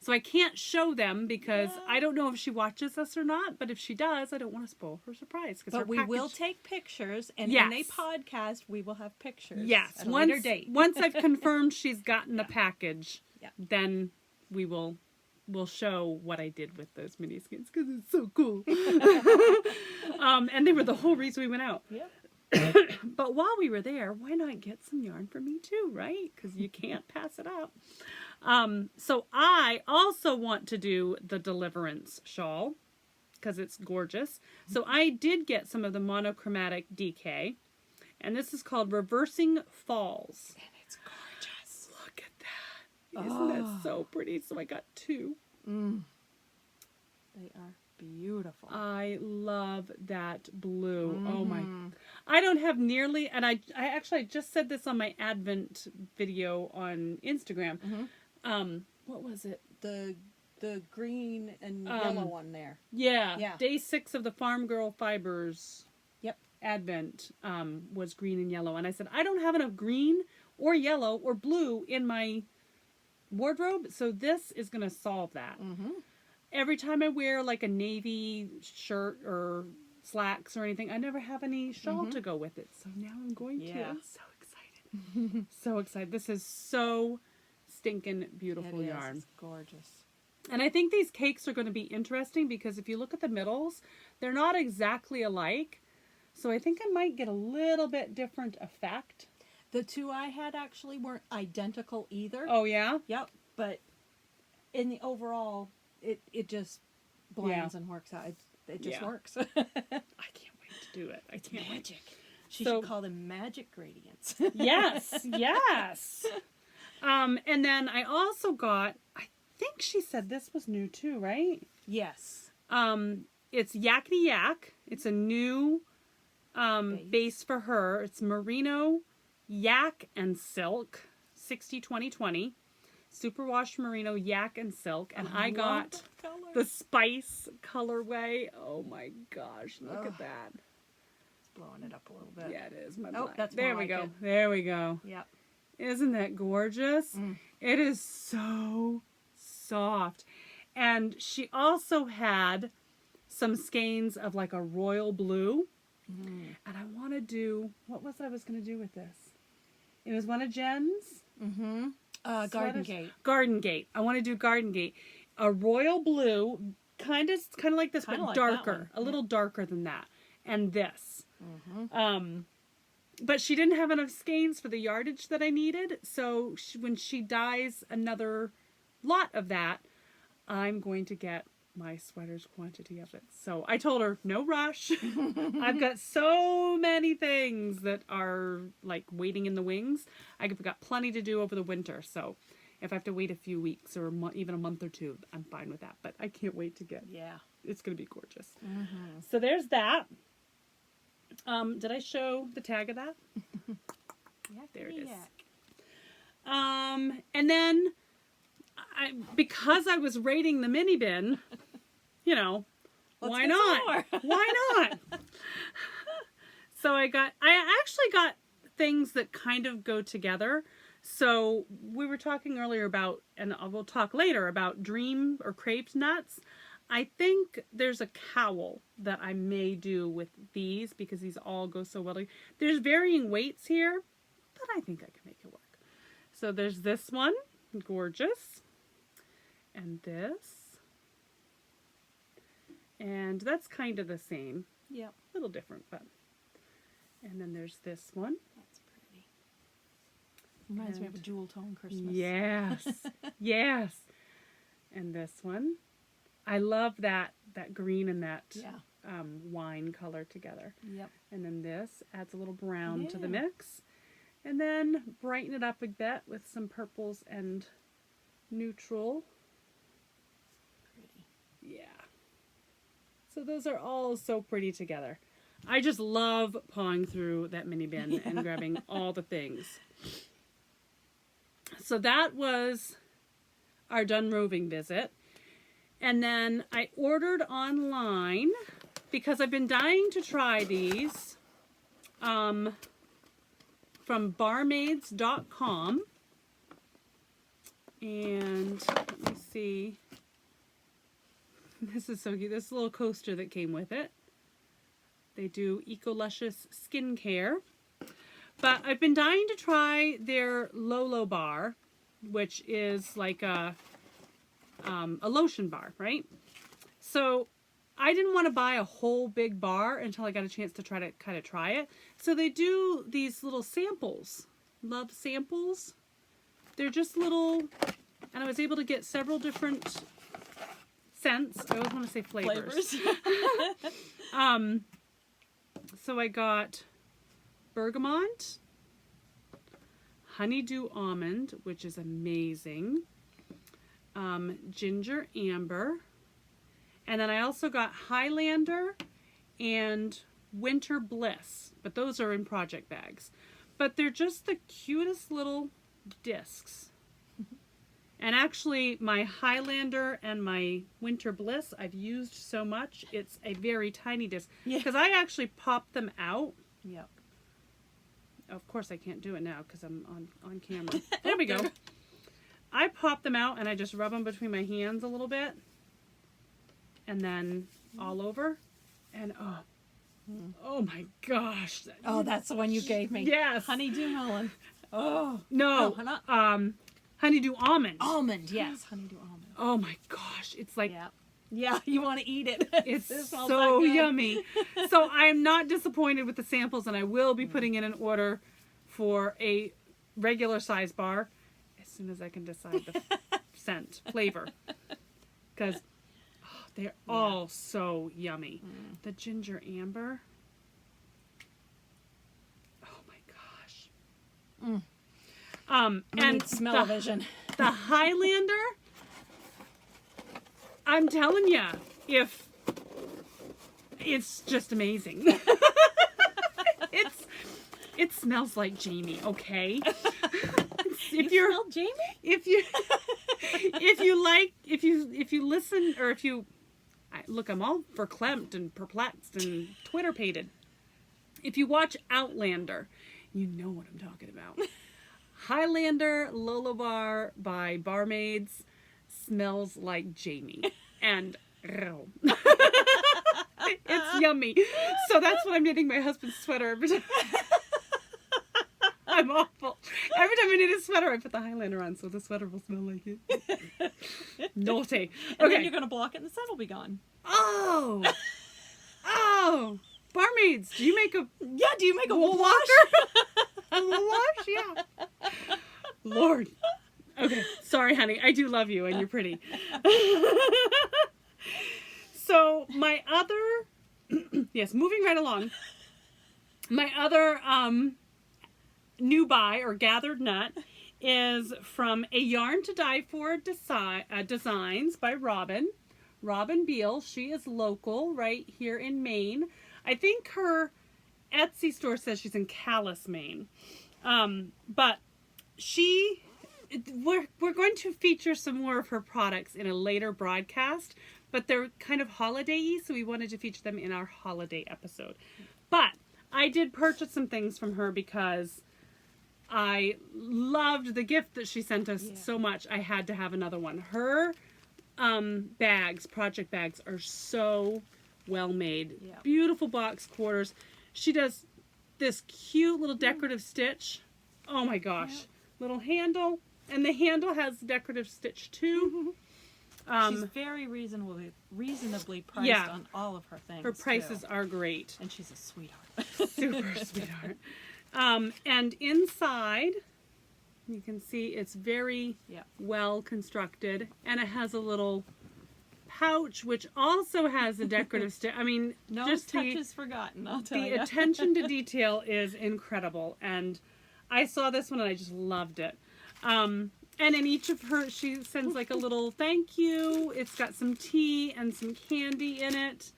So I can't show them because I don't know if she watches us or not, but if she does, I don't want to spoil her surprise. But we will take pictures, and Yes. in a podcast, we will have pictures. Yes, at a later date. Once I've confirmed she's gotten the package, then we'll show what I did with those mini skins because it's so cool. And they were the whole reason we went out. Yeah. But while we were there, why not get some yarn for me too, right? Because you can't pass it up. So I also want to do the Deliverance shawl because it's gorgeous. So I did get some of the monochromatic DK, and this is called Reversing Falls. And it's gorgeous. Look at that. Isn't that so pretty? So I got two. They are beautiful. I love that blue. Oh my. I don't have nearly, and I actually just said this on my Advent video on Instagram. What was it? The green and yellow one there. Yeah. Day 6 of the Farm Girl Fibers Advent was green and yellow. And I said, I don't have enough green or yellow or blue in my wardrobe, so this is going to solve that. Every time I wear like a navy shirt or slacks or anything, I never have any shawl to go with it. So now I'm going to. I'm so excited. So excited. This is so stinking beautiful yarn. It's gorgeous. And I think these cakes are going to be interesting because if you look at the middles, they're not exactly alike. So I think I might get a little bit different effect. The two I had actually weren't identical either. Oh, yeah? Yep. But in the overall, it just blends and works out. It just works. I can't wait to do it. I can't wait. Magic. She should call them magic gradients. Yes, yes. And then I also got, I think she said this was new too, right? Yes. It's Yakety Yak. It's a new base for her. It's merino, yak, and silk. 60-20-20. Superwash merino, yak, and silk. And I got the spice colorway. Oh my gosh, look at that. It's blowing it up a little bit. Yeah, it is. That's there we go. There we go. Yep. Isn't that gorgeous? It is so soft. And she also had some skeins of like a royal blue. And I want to do, what was I was going to do with this? It was one of Jen's. Garden Gate. Garden Gate. I want to do Garden Gate. A royal blue, kind of like this, but like darker. A little darker than that. And this. But she didn't have enough skeins for the yardage that I needed. So when she dyes another lot of that, I'm going to get my sweater's quantity of it. So I told her, no rush. I've got so many things that are like waiting in the wings. I've got plenty to do over the winter. So if I have to wait a few weeks or even a month or two, I'm fine with that. But I can't wait to get. Yeah. It's going to be gorgeous. So there's that. Did I show the tag of that? There it is. And then because I was raiding the mini bin, you know, why not? Why not? So I actually got things that kind of go together. So we were talking earlier about, and we'll talk later about dream or creped nuts. I think there's a cowl that I may do with these because these all go so well. There's varying weights here, but I think I can make it work. So there's this one, gorgeous, and this, and that's kind of the same. Yeah, a little different, but. And then there's this one. That's pretty. Reminds me of a jewel tone Christmas. Yes, yes. And this one. I love that green and that wine color together. Yep. And then this adds a little brown to the mix. And then brighten it up a bit with some purples and neutral. Pretty. Yeah. So those are all so pretty together. I just love pawing through that mini bin and grabbing all the things. So that was our done roving visit. And then I ordered online because I've been dying to try these from barmaids.com. And let me see. This is so cute. This little coaster that came with it. They do Eco-Luscious skincare. But I've been dying to try their Lolo bar, which is like a lotion bar, right? So I didn't want to buy a whole big bar until I got a chance to try it. So they do these little samples. Love samples. They're just little, and I was able to get several different scents. I always want to say flavors. So I got bergamot, honeydew almond, which is amazing, ginger amber, and then I also got Highlander and Winter Bliss, but those are in project bags. But they're just the cutest little discs. And actually, my Highlander and my Winter Bliss, I've used so much, it's a very tiny disc. Because I actually popped them out. Yep. Of course, I can't do it now because I'm on camera. There we go. I pop them out and I just rub them between my hands a little bit. And then all over. And oh my gosh. Oh, that's the one you gave me. Yes. Honeydew melon. Oh. No. Honeydew almond. Almond, yes. Honeydew almond. Oh my gosh. It's like... Yeah, you want to eat it. It's so yummy. So I'm not disappointed with the samples, and I will be putting in an order for a regular size bar as soon as I can decide the scent, flavor. Because they're all so yummy. The ginger amber. Oh my gosh. And smell-o-vision. The Highlander, I'm telling you, if it's just amazing. It smells like Jamie, okay? If you smell Jamie? If you listen, or look, I'm all verklempt and perplexed and Twitter-pated. If you watch Outlander, you know what I'm talking about. Highlander Lullabar by Barmaids smells like Jamie. And it's yummy. So that's what I'm knitting my husband's sweater every time. I'm awful. Every time I knit a sweater, I put the Highlander on so the sweater will smell like it. Naughty. And then you're going to block it and the scent will be gone. Oh! Barmaids, do you make a wool wash? A wool wash? Yeah. Lord. Okay, sorry, honey. I do love you, and you're pretty. So, my other... yes, moving right along. My other new buy, or gathered nut, is from A Yarn to Die For Designs by Robin. Robin Beal. She is local, right here in Maine. I think her Etsy store says she's in Calais, Maine. But we're going to feature some more of her products in a later broadcast, but they're kind of holiday-y, so we wanted to feature them in our holiday episode. But I did purchase some things from her because I loved the gift that she sent us so much. I had to have another one. Her bags, project bags, are so well made. Yeah. Beautiful box quarters. She does this cute little decorative stitch. Oh my gosh. Yeah. Little handle. And the handle has decorative stitch too. She's very reasonably priced on all of her things. Her prices are great. And she's a sweetheart. Super sweetheart. And inside, you can see it's very well constructed. And it has a little pouch, which also has a decorative stitch. I mean, no touches forgotten, I'll tell you. The attention to detail is incredible. And I saw this one and I just loved it. And in each of her, she sends like a little thank you. It's got some tea and some candy in it.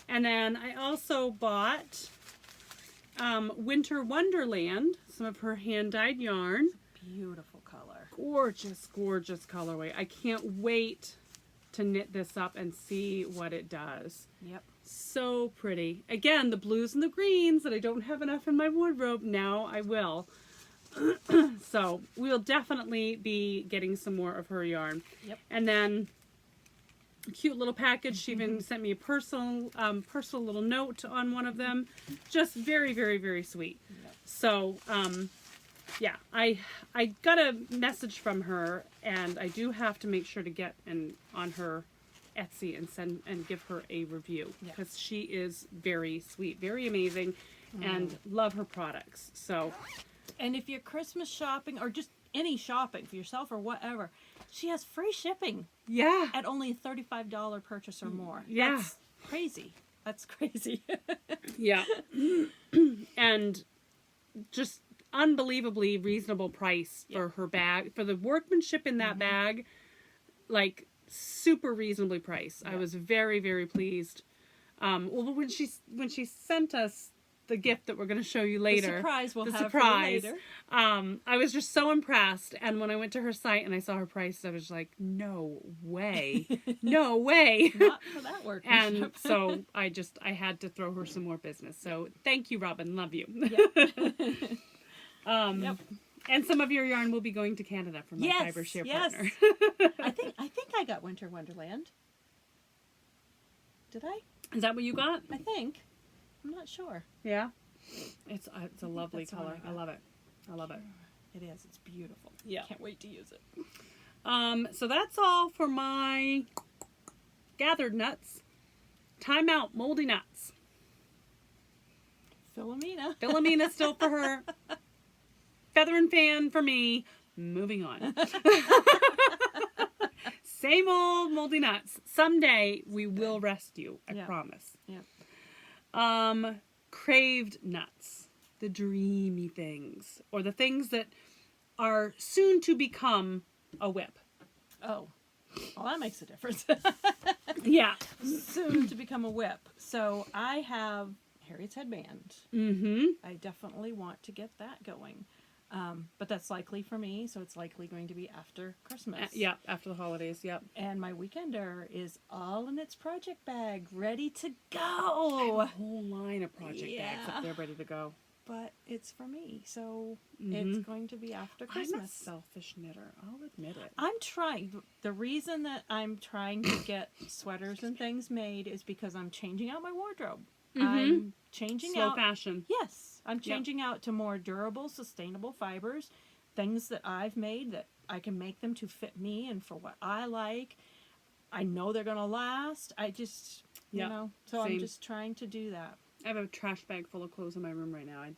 And then I also bought Winter Wonderland, some of her hand-dyed yarn. Beautiful color. Gorgeous, gorgeous colorway. I can't wait to knit this up and see what it does. Yep. So pretty. Again, the blues and the greens that I don't have enough in my wardrobe. Now I will. So we'll definitely be getting some more of her yarn. Yep. And then a cute little package. She even sent me a personal little note on one of them. Just very, very, very sweet. Yep. So yeah, I got a message from her, and I do have to make sure to get on her Etsy and give her a review, because she is very sweet, very amazing, and love her products. So. And if you're Christmas shopping, or just any shopping for yourself or whatever, she has free shipping. Yeah. At only a $35 purchase or more. Yeah. That's crazy. That's crazy. Yeah. And just unbelievably reasonable price for her bag. For the workmanship in that bag, like super reasonably priced. I was very, very pleased. Well, when she sent us the gift that we're going to show you later. The surprise we'll have for you later. I was just so impressed. And when I went to her site and I saw her price, I was like, no way. No way. Not for that work. And so I had to throw her some more business. So thank you, Robin. Love you. Yep. And some of your yarn will be going to Canada from my Fiber Share partner. I think I got Winter Wonderland. Did I? Is that what you got? I think. I'm not sure. Yeah, it's a lovely color. I love it. I love it. It is. It's beautiful. Yeah, can't wait to use it. So that's all for my gathered nuts. Time out, moldy nuts. Philomena. Philomena still for her. feather and fan for me. Moving on. Same old moldy nuts. Someday we will rest you. I promise. Yeah. Craved nuts. The dreamy things. Or the things that are soon to become a whip. Oh. Well, that makes a difference. Yeah. Soon to become a whip. So I have Harriet's headband. Mm-hmm. I definitely want to get that going. But that's likely for me, so it's likely going to be after Christmas. Yeah, after the holidays, yep. And my weekender is all in its project bag, ready to go. I have a whole line of project bags up there ready to go. But it's for me, so it's going to be after Christmas. I'm a selfish knitter, I'll admit it. I'm trying. The reason that I'm trying to get sweaters and things made is because I'm changing out my wardrobe. I'm changing Slow out fashion. Yes, I'm changing out to more durable, sustainable fibers, things that I've made that I can make them to fit me and for what I like. I know they're going to last. I just, you know, so same. I'm just trying to do that. I have a trash bag full of clothes in my room right now. I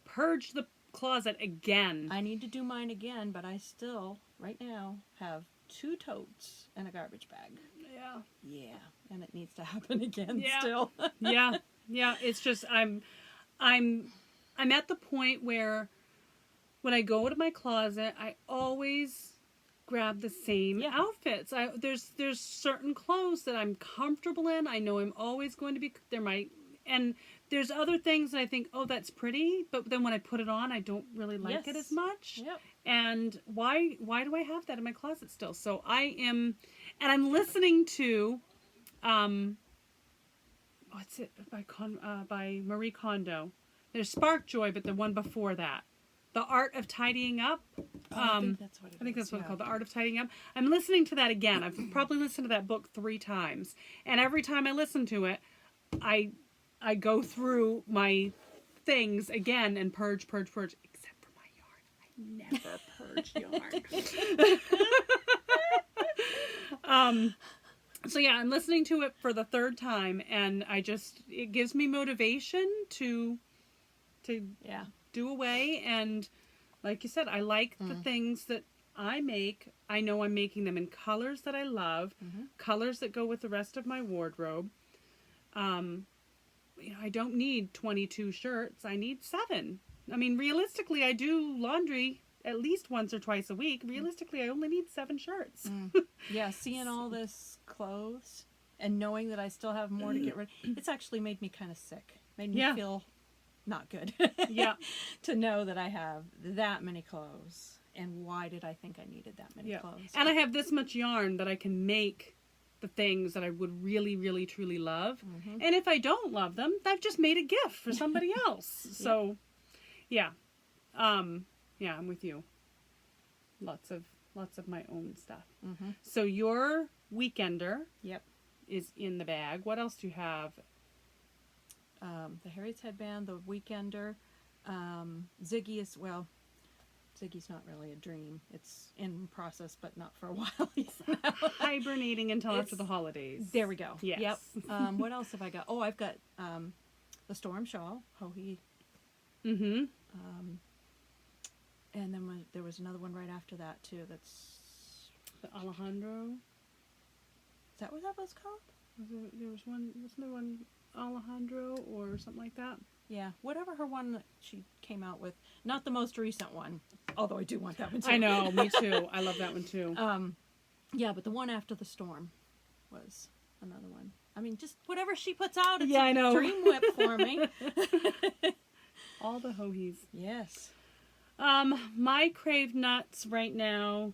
purged the closet again. I need to do mine again, but I still, right now, have 2 totes and a garbage bag. Yeah. Yeah, and it needs to happen again Yeah. still. Yeah. It's just I'm at the point where when I go to my closet, I always grab the same outfits. There's certain clothes that I'm comfortable in. I know I'm always going to be and there's other things that I think, oh, that's pretty, but then when I put it on, I don't really like it as much. Yep. And why do I have that in my closet still? So I'm listening to what's it by Marie Kondo. There's Spark Joy, but the one before that, The Art of Tidying Up. I think that's what it is. I think that's what it's called, The Art of Tidying Up. I'm listening to that again. I've probably listened to that book 3 times, and every time I listen to it, I go through my things again and purge. Except for my yarn, I never purge yarn. So yeah, I'm listening to it for the 3rd time, and it gives me motivation to do away. And like you said, I like the things that I make. I know I'm making them in colors that I love, colors that go with the rest of my wardrobe. I don't need 22 shirts. I need 7. I mean, realistically, I do laundry at least once or twice a week. Realistically, I only need 7 shirts. Yeah, seeing all this clothes and knowing that I still have more to get rid of, it's actually made me kind of sick. Made me feel not good. Yeah. To know that I have that many clothes. And why did I think I needed that many clothes? And I have this much yarn that I can make the things that I would really, really, truly love. And if I don't love them, I've just made a gift for somebody else. So, yeah. I'm with you. Lots of my own stuff. So your weekender is in the bag. What else do you have? The Harriet's headband, the weekender, Ziggy is, well, Ziggy's not really a dream. It's in process, but not for a while. Hibernating until after the holidays. There we go. Yes. Yep. What else have I got? Oh, I've got the Storm Shawl, Hohi. Mm-hmm. And then there was another one right after that, too. That's the Alejandro. Is that what that was called? There was one, wasn't there one Alejandro or something like that? Yeah, whatever her one that she came out with. Not the most recent one, although I do want that one too. I know, me too. I love that one too. Yeah, but the one after the storm was another one. I mean, just whatever she puts out, it's I know. Dream whip for me. All the hohies. Yes. My craved nuts right now,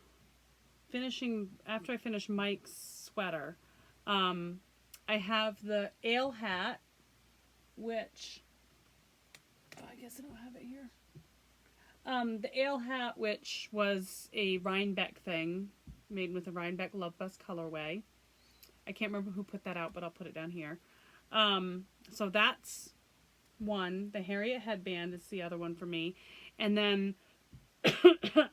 after I finish Mike's sweater, I have the ale hat, which, I guess I don't have it here. The ale hat, which was a Rhinebeck thing, made with a Rhinebeck Love Bus colorway. I can't remember who put that out, but I'll put it down here. So that's one. The Harriet headband is the other one for me. And then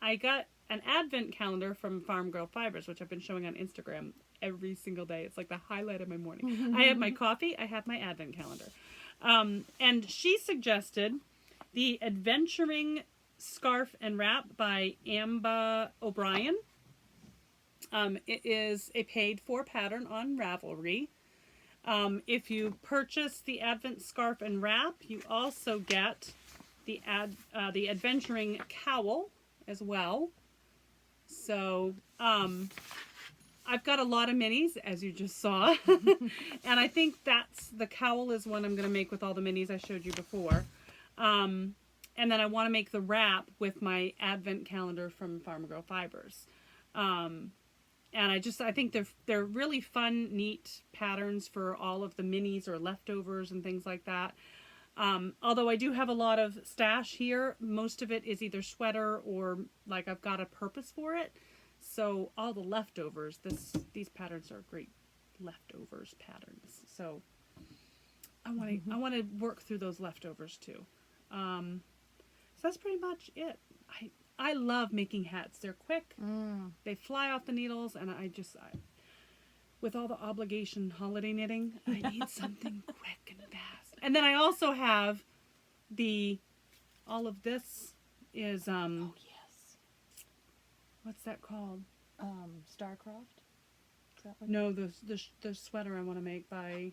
I got an advent calendar from Farm Girl Fibers, which I've been showing on Instagram every single day. It's like the highlight of my morning. I have my coffee. I have my advent calendar. And she suggested the Adventuring Scarf and Wrap by Amba O'Brien. It is a paid-for pattern on Ravelry. If you purchase the Advent Scarf and Wrap, you also get the Adventuring Cowl as well. So, I've got a lot of minis, as you just saw. And I think the cowl is one I'm going to make with all the minis I showed you before. And then I want to make the wrap with my Advent calendar from Farm Girl Fibers. And I think they're really fun, neat patterns for all of the minis or leftovers and things like that. Although I do have a lot of stash here, most of it is either sweater or like I've got a purpose for it. So all the leftovers, these patterns are great leftovers patterns. So I want to work through those leftovers too. So that's pretty much it. I love making hats. They're quick. They fly off the needles, and with all the obligation holiday knitting, I need something quick and fast. And then I also have all of this is Oh yes. what's that called? Starcraft. Is that what No, the sweater I want to make by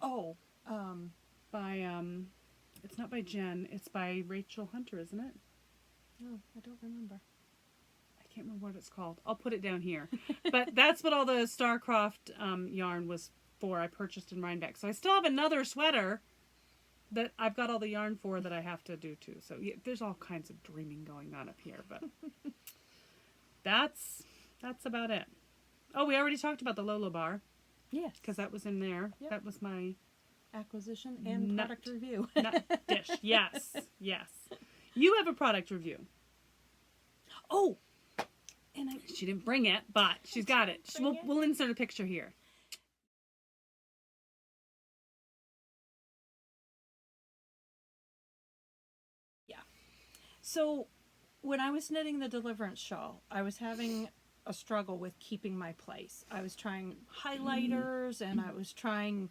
it's not by Jen, it's by Rachel Hunter, isn't it? No, I don't remember. I can't remember what it's called. I'll put it down here. But that's what all the Starcraft yarn was for. I purchased in Rhinebeck. So I still have another sweater that I've got all the yarn for that I have to do too. So yeah, there's all kinds of dreaming going on up here, but that's about it. Oh, we already talked about the Lolo bar. Yes. Because that was in there. Yep. That was my Acquisition and product review. nut dish. Yes. Yes. You have a product review. Oh! And She didn't bring it, but she's got it. We'll insert a picture here. Yeah. So, when I was knitting the Deliverance shawl, I was having a struggle with keeping my place. I was trying highlighters and I was trying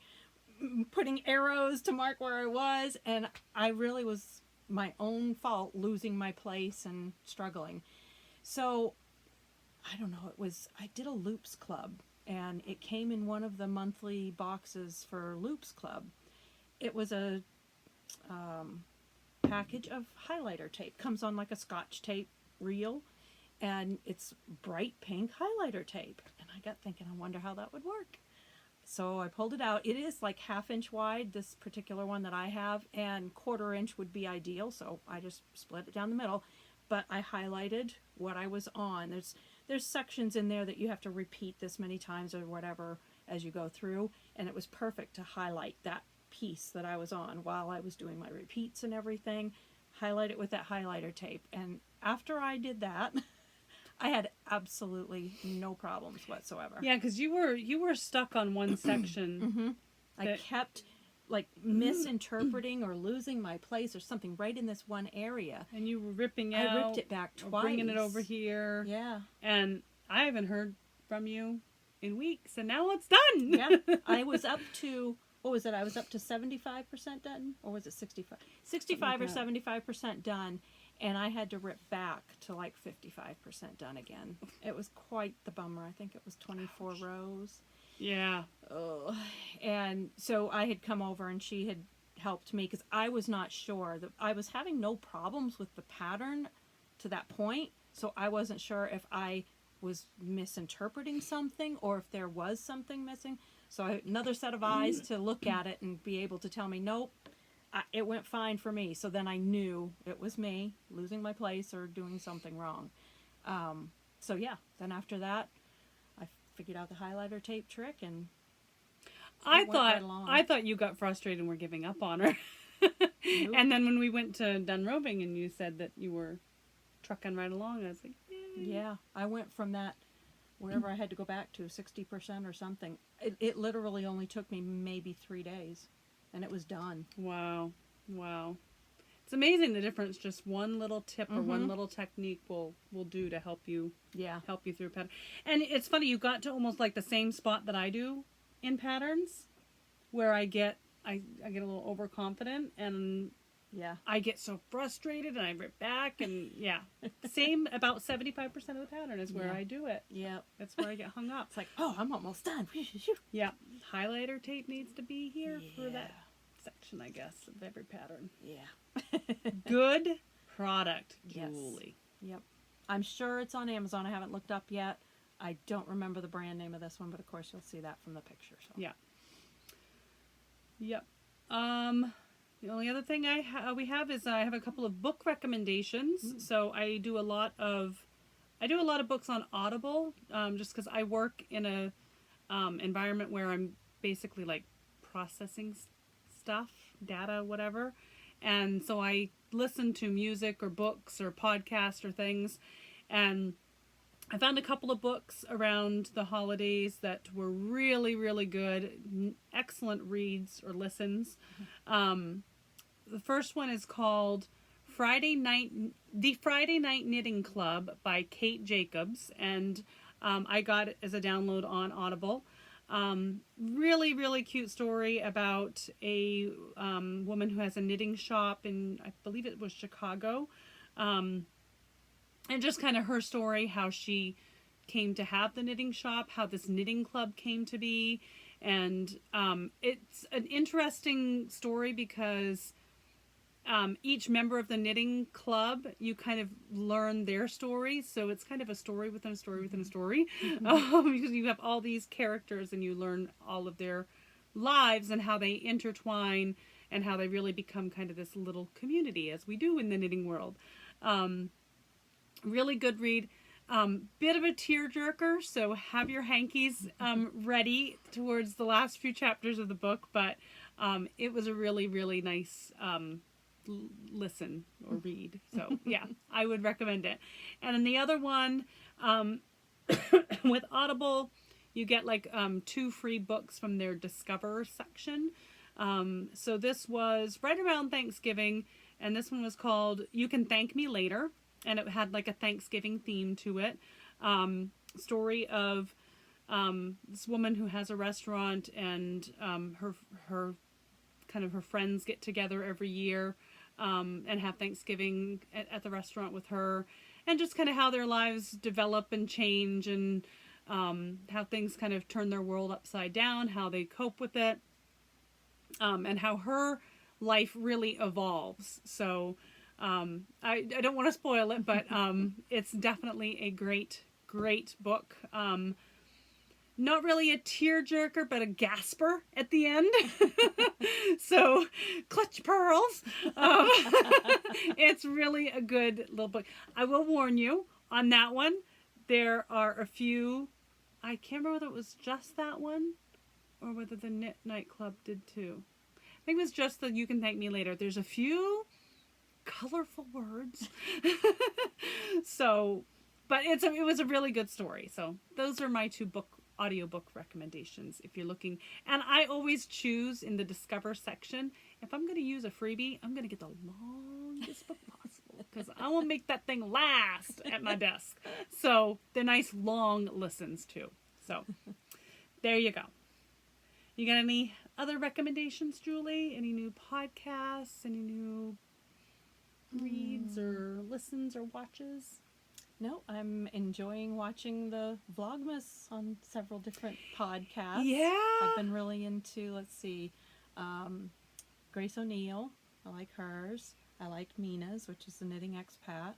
putting arrows to mark where I was, and I really was my own fault losing my place and struggling. So I don't know, I did a Loops Club, and it came in one of the monthly boxes for Loops Club. It was a package of highlighter tape. Comes on like a Scotch tape reel, and it's bright pink highlighter tape. And I got thinking, I wonder how that would work. So I pulled it out. It is like 1/2 inch wide, this particular one that I have, and 1/4 inch would be ideal. So I just split it down the middle. But I highlighted what I was on. There's sections in there that you have to repeat this many times or whatever as you go through. And it was perfect to highlight that piece that I was on while I was doing my repeats and everything. Highlight it with that highlighter tape. And after I did that, I had absolutely no problems whatsoever. Yeah, because you were stuck on one section. I kept like misinterpreting or losing my place or something right in this one area. And you were ripping out. I ripped it back twice. Bringing it over here. Yeah. And I haven't heard from you in weeks, and now it's done. Yeah. I was up to, what was it? I was up to 75% done? Or was it 65? 65 or 75% done. And I had to rip back to like 55% done again. It was quite the bummer. I think it was 24 rows. Yeah. Oh. And so I had come over and she had helped me because I was not sure. That I was having no problems with the pattern to that point. So I wasn't sure if I was misinterpreting something or if there was something missing. So I had another set of eyes to look at it and be able to tell me, nope. It went fine for me. So then I knew it was me losing my place or doing something wrong. So yeah, then after that, I figured out the highlighter tape trick, and I thought you got frustrated and were giving up on her. Nope. And then when we went to Dunroving and you said that you were trucking right along, I was like, yay. Yeah, I went from that wherever I had to go back to 60% or something. It literally only took me maybe 3 days. And it was done. Wow. Wow. It's amazing the difference just one little tip or one little technique will do to help you through a pattern. And it's funny, you got to almost like the same spot that I do in patterns, where I get a little overconfident, and Yeah. I get so frustrated and I rip back and yeah. Same about 75% of the pattern is where I do it. Yep. That's where I get hung up. It's like, oh, I'm almost done. Yeah. Highlighter tape needs to be here for that section, I guess, of every pattern. Yeah. Good product, Yes. Julie. Yep. I'm sure it's on Amazon. I haven't looked up yet. I don't remember the brand name of this one, but of course you'll see that from the picture. So. Yeah. Yep. The only other thing we have is I have a couple of book recommendations. So I do a lot of books on Audible, just because I work in a environment where I'm basically like processing stuff, data, whatever, and so I listen to music or books or podcasts or things, and I found a couple of books around the holidays that were really, really good, excellent reads or listens. The first one is called The Friday Night Knitting Club by Kate Jacobs, and I got it as a download on Audible. Really, really cute story about a woman who has a knitting shop in, I believe it was Chicago, and just kind of her story, how she came to have the knitting shop, how this knitting club came to be. And it's an interesting story because each member of the knitting club, you kind of learn their story. So it's kind of a story within a story within a story. Because you have all these characters and you learn all of their lives and how they intertwine and how they really become kind of this little community, as we do in the knitting world. Really good read. Bit of a tearjerker, so have your hankies ready towards the last few chapters of the book, but it was a really, really nice listen or read. So yeah, I would recommend it. And then the other one, with Audible, you get like 2 free books from their Discover section. So this was right around Thanksgiving, and this one was called You Can Thank Me Later. And it had like a Thanksgiving theme to it. Story of this woman who has a restaurant, and her friends get together every year and have Thanksgiving at the restaurant with her, and just kind of how their lives develop and change, and how things kind of turn their world upside down, how they cope with it, and how her life really evolves. So I don't want to spoil it, but it's definitely a great, great book. Not really a tearjerker, but a gasper at the end. So, clutch pearls. It's really a good little book. I will warn you on that one. There are a few. I can't remember whether it was just that one or whether the Knit Night Club did too. I think it was just the You Can Thank Me Later. There's a few colorful words. So, but it was a really good story. So those are my 2 audiobook recommendations if you're looking. And I always choose in the Discover section, if I'm going to use a freebie, I'm going to get the longest book possible, because I will make that thing last at my desk. So they're nice long listens too. So there you go. You got any other recommendations, Julie? Any new podcasts? Any new reads or listens or watches? No, I'm enjoying watching the Vlogmas on several different podcasts. Yeah. I've been really into, let's see, Grace O'Neill. I like hers. I like Mina's, which is the knitting expat.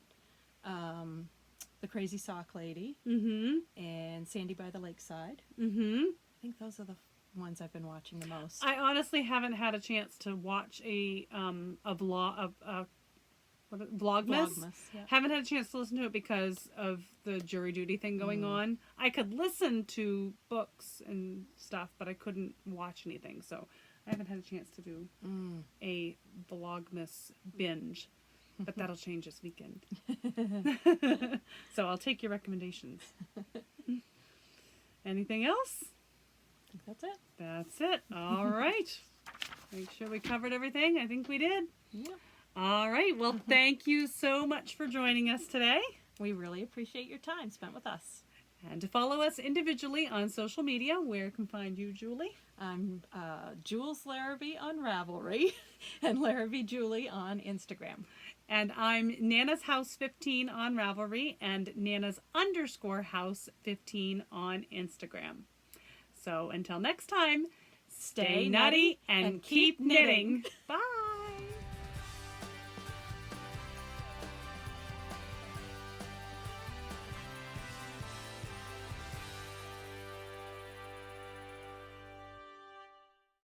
The Crazy Sock Lady. Mm-hmm. And Sandy by the Lakeside. Mm-hmm. I think those are the ones I've been watching the most. I honestly haven't had a chance to watch a Vlogmas. Yeah. Haven't had a chance to listen to it because of the jury duty thing going on. I could listen to books and stuff, but I couldn't watch anything. So I haven't had a chance to do a Vlogmas binge. But that'll change this weekend. So I'll take your recommendations. Anything else? I think that's it. That's it. All right. Make sure we covered everything. I think we did. Yeah. All right. Well, thank you so much for joining us today. We really appreciate your time spent with us. And to follow us individually on social media, where can find you, Julie? I'm Jules Larrabee on Ravelry and Larrabee Julie on Instagram. And I'm Nana's House 15 on Ravelry and Nana's _house 15 on Instagram. So until next time, stay nutty and keep knitting. Bye.